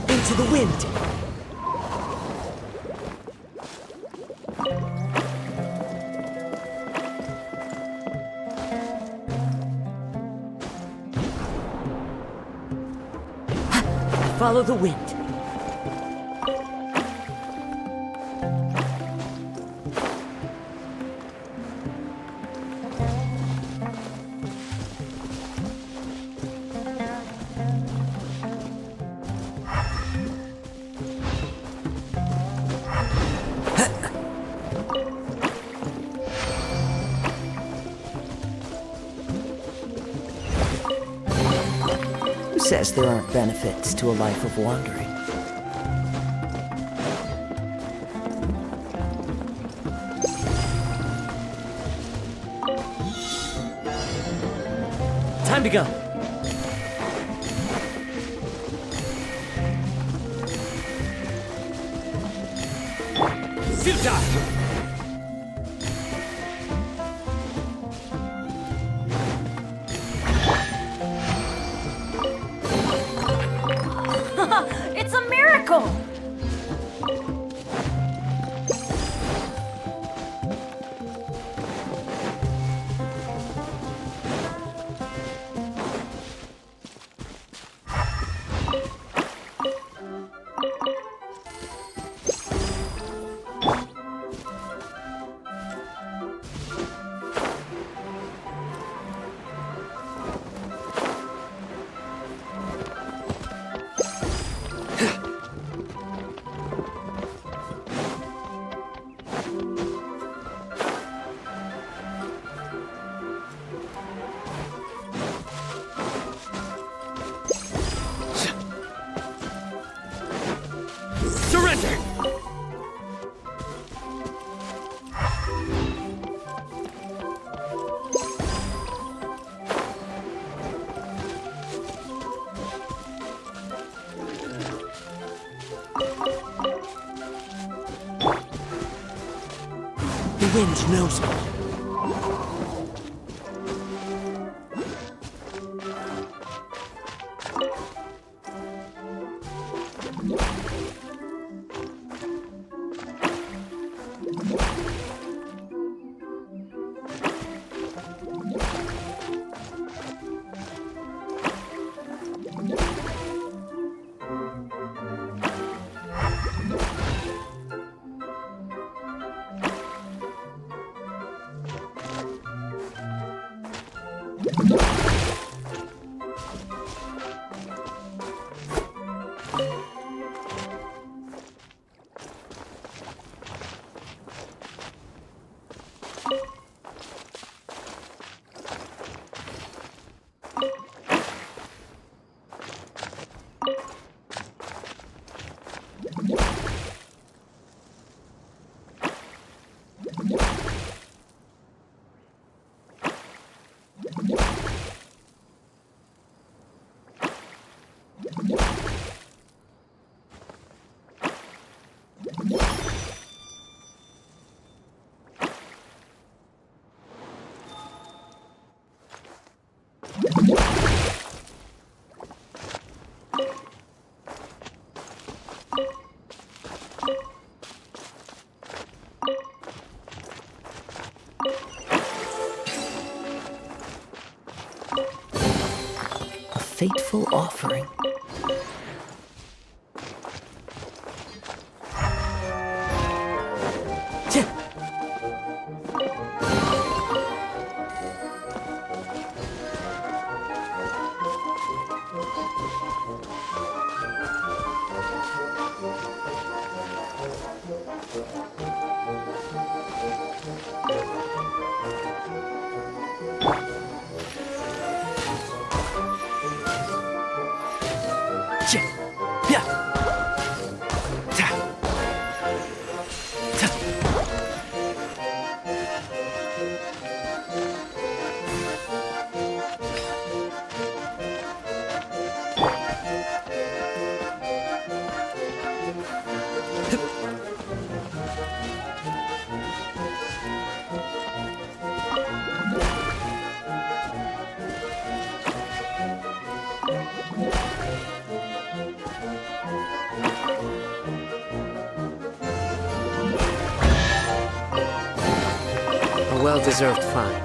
Into the wind. Follow the wind. Who says there aren't benefits to a life of wandering? Time to go. Suda! It's a miracle! Surrender! The wind knows me. fateful offering. A well-deserved find.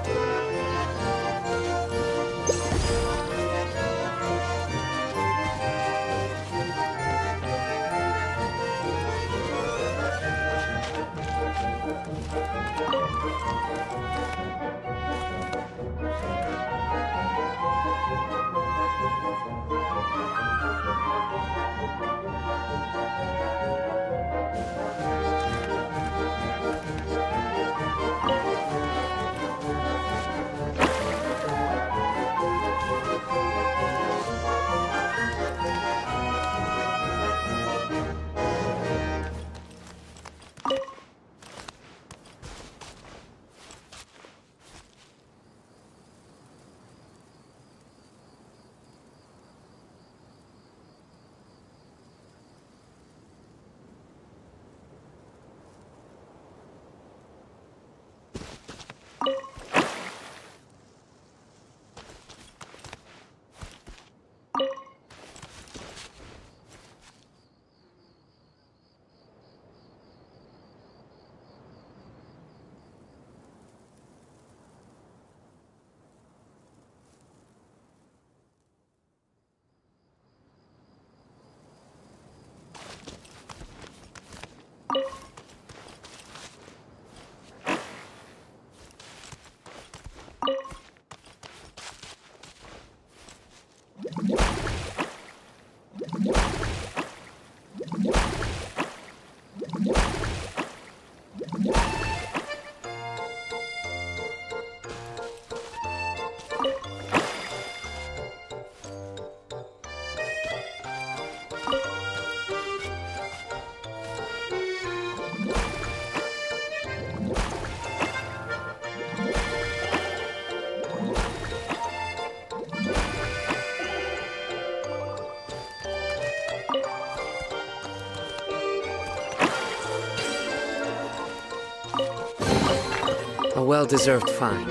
A well-deserved find.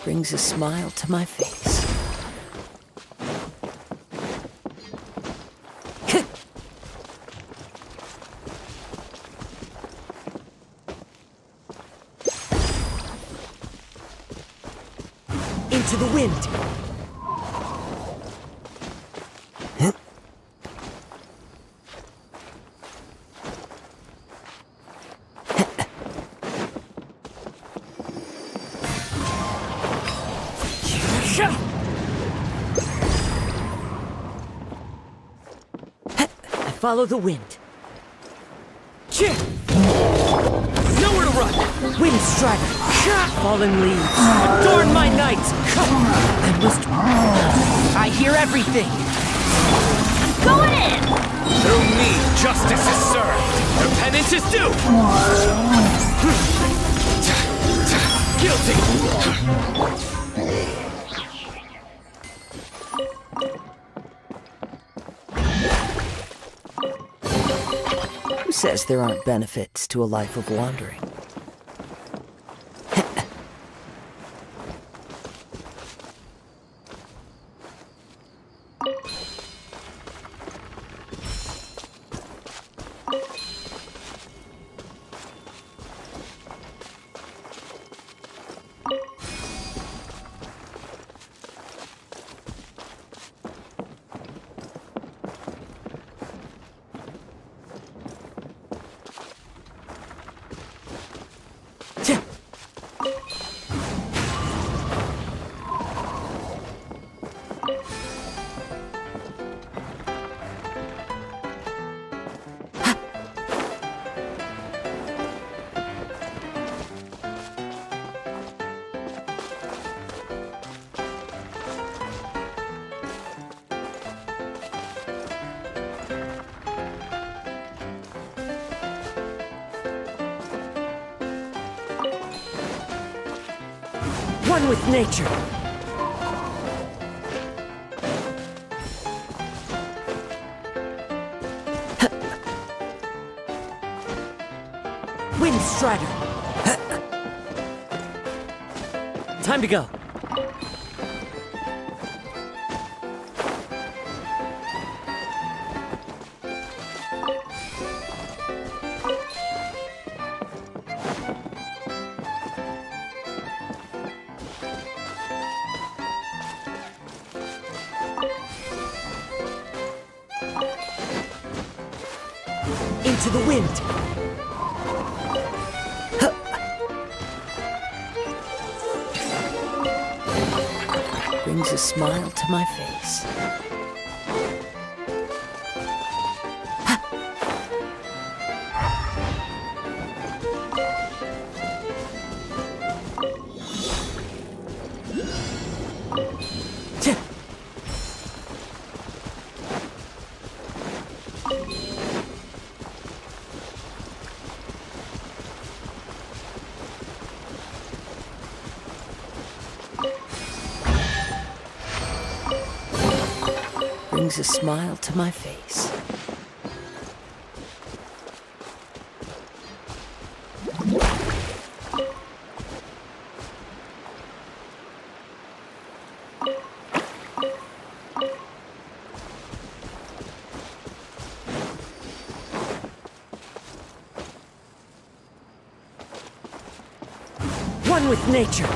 Brings a smile to my face. Into the wind! Follow the wind. Chip! Nowhere to run! Wind strider! Fallen leaves! Adorn my night! I must... I hear everything! Going in! Through me, justice is served. Their penance is due. Guilty. Who says there aren't benefits to a life of wandering? One with nature. Wind strider. Time to go. Into the wind. Brings a smile to my face. Brings a smile to my face. One with nature.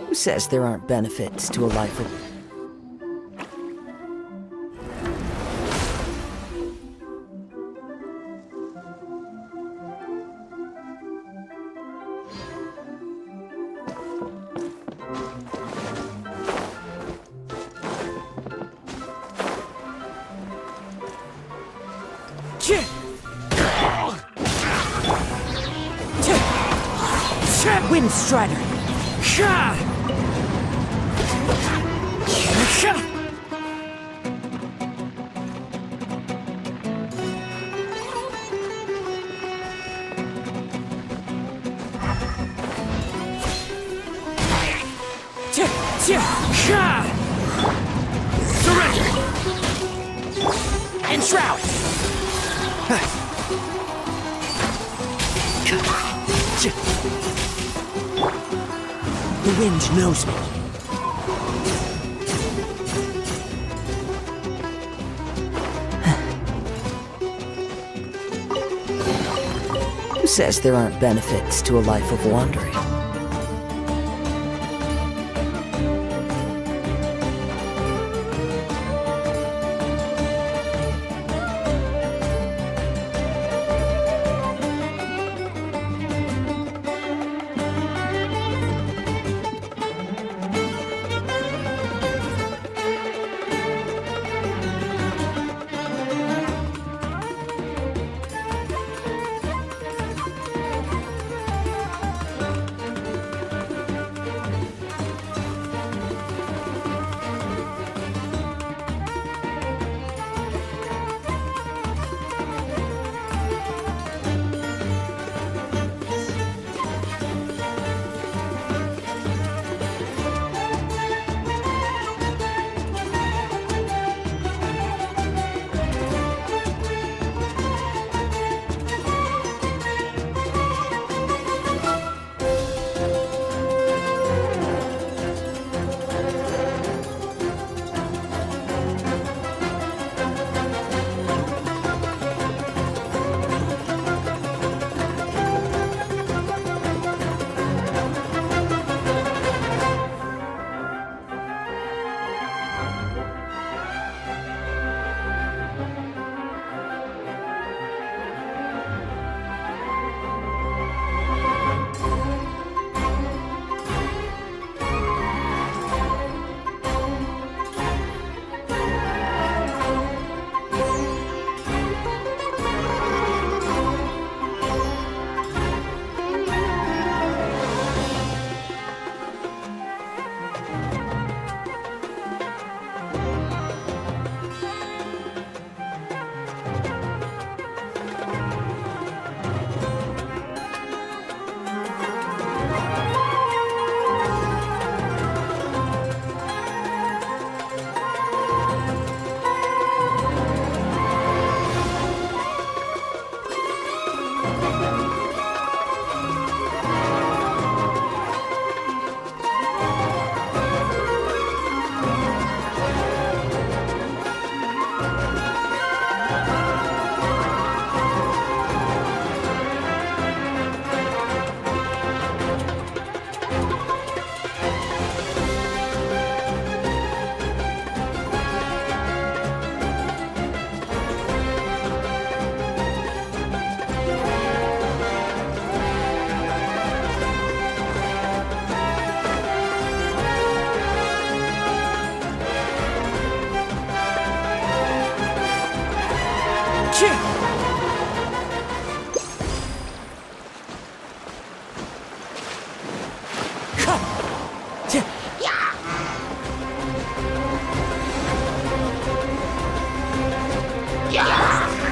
Who says there aren't benefits to a life of... Wind Strider! Ha! Surrender! And shroud! The wind knows me. Who says there aren't benefits to a life of wandering?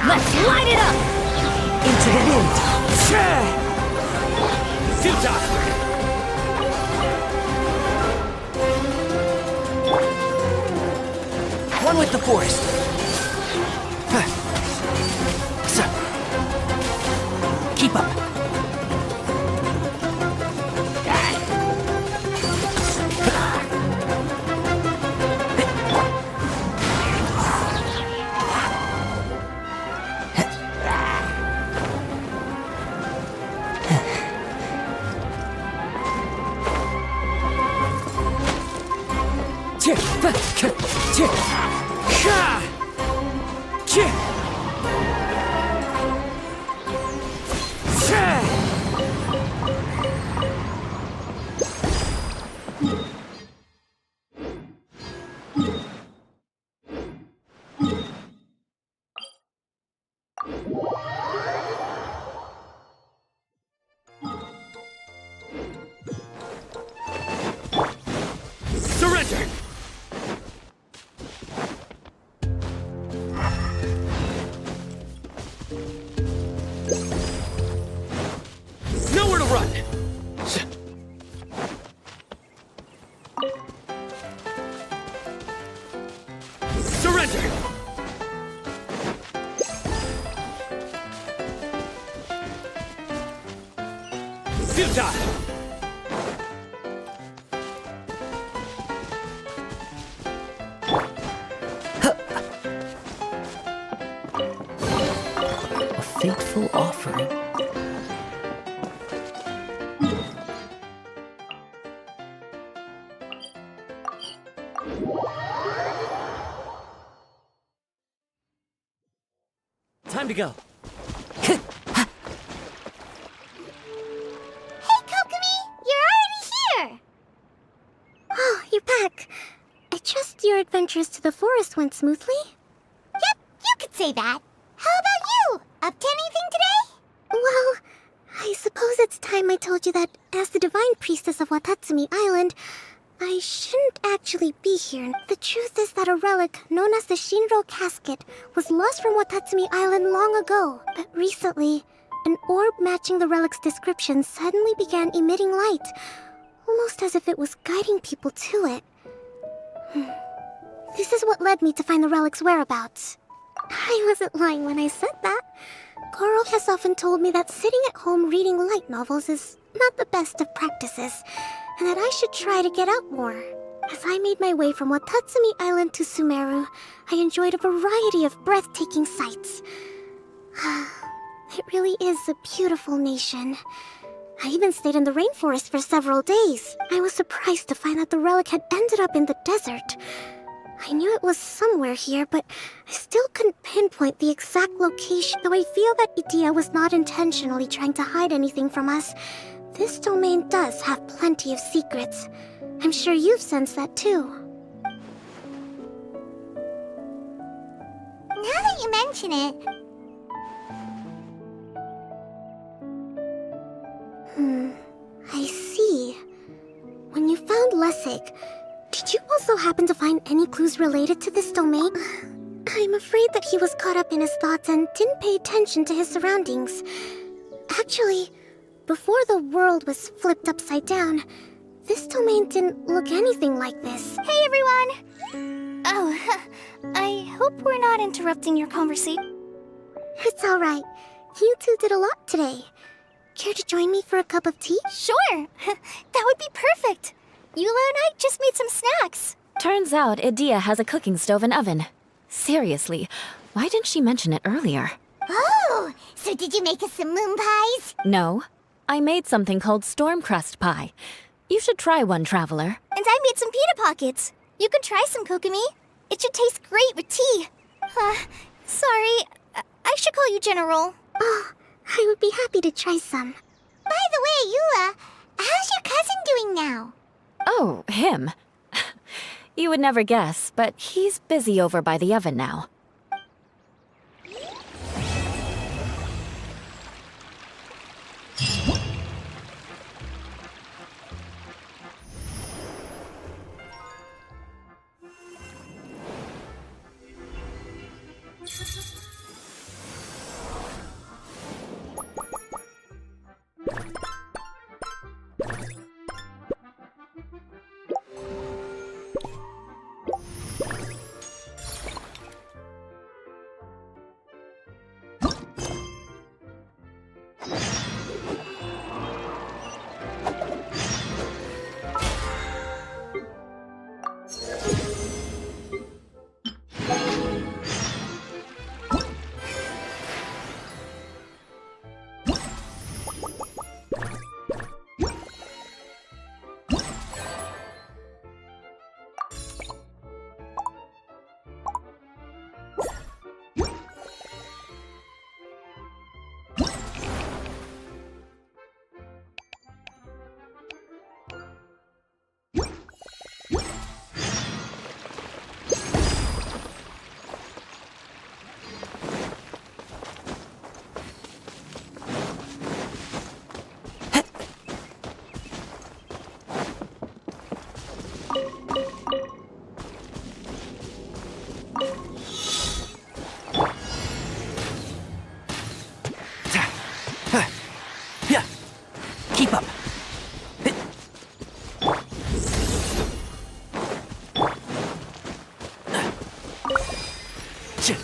Let's light it up! Into the wind! Futile! One with the forest. Keep up. Surrender! Futile! A fateful offering. Time to go. Hey, Kokomi! You're already here! Oh, you're back. I trust your adventures to the forest went smoothly? Yep, you could say that. How about you? Up to anything today? Well, I suppose it's time I told you that as the divine priestess of Watatsumi Island, I shouldn't actually be here. The truth is that a relic known as the Shinro Casket was lost from Watatsumi Island long ago. But recently, an orb matching the relic's description suddenly began emitting light, almost as if it was guiding people to it. This is what led me to find the relic's whereabouts. I wasn't lying when I said that. Goro has often told me that sitting at home reading light novels is not the best of practices, and that I should try to get out more. As I made my way from Watatsumi Island to Sumeru, I enjoyed a variety of breathtaking sights. It really is a beautiful nation. I even stayed in the rainforest for several days. I was surprised to find that the relic had ended up in the desert. I knew it was somewhere here, but I still couldn't pinpoint the exact location. Though I feel that Idia was not intentionally trying to hide anything from us, this domain does have plenty of secrets. I'm sure you've sensed that too. Now that you mention it, I see. When you found Lessig, did you also happen to find any clues related to this domain? I'm afraid that he was caught up in his thoughts and didn't pay attention to his surroundings. Actually, before the world was flipped upside down, this domain didn't look anything like this. hey everyone! Oh, I hope we're not interrupting your conversation. It's alright. You two did a lot today. Care to join me for a cup of tea? Sure! That would be perfect! Eula and I just made some snacks. Turns out Idia has a cooking stove and oven. Seriously, why didn't she mention it earlier? Oh, so did you make us some moon pies? No, I made something called storm crust pie. You should try one, Traveler. And I made some pita pockets. You could try some, Kokomi. It should taste great with tea. Sorry, I should call you General. Oh, I would be happy to try some. By the way, Eula, how's your cousin doing now? Oh, him. You would never guess, but he's busy over by the oven now. A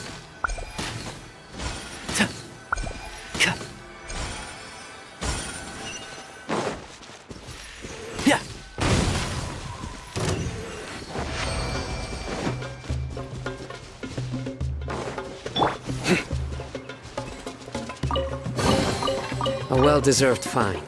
well-deserved find.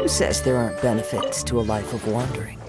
Who says there aren't benefits to a life of wandering?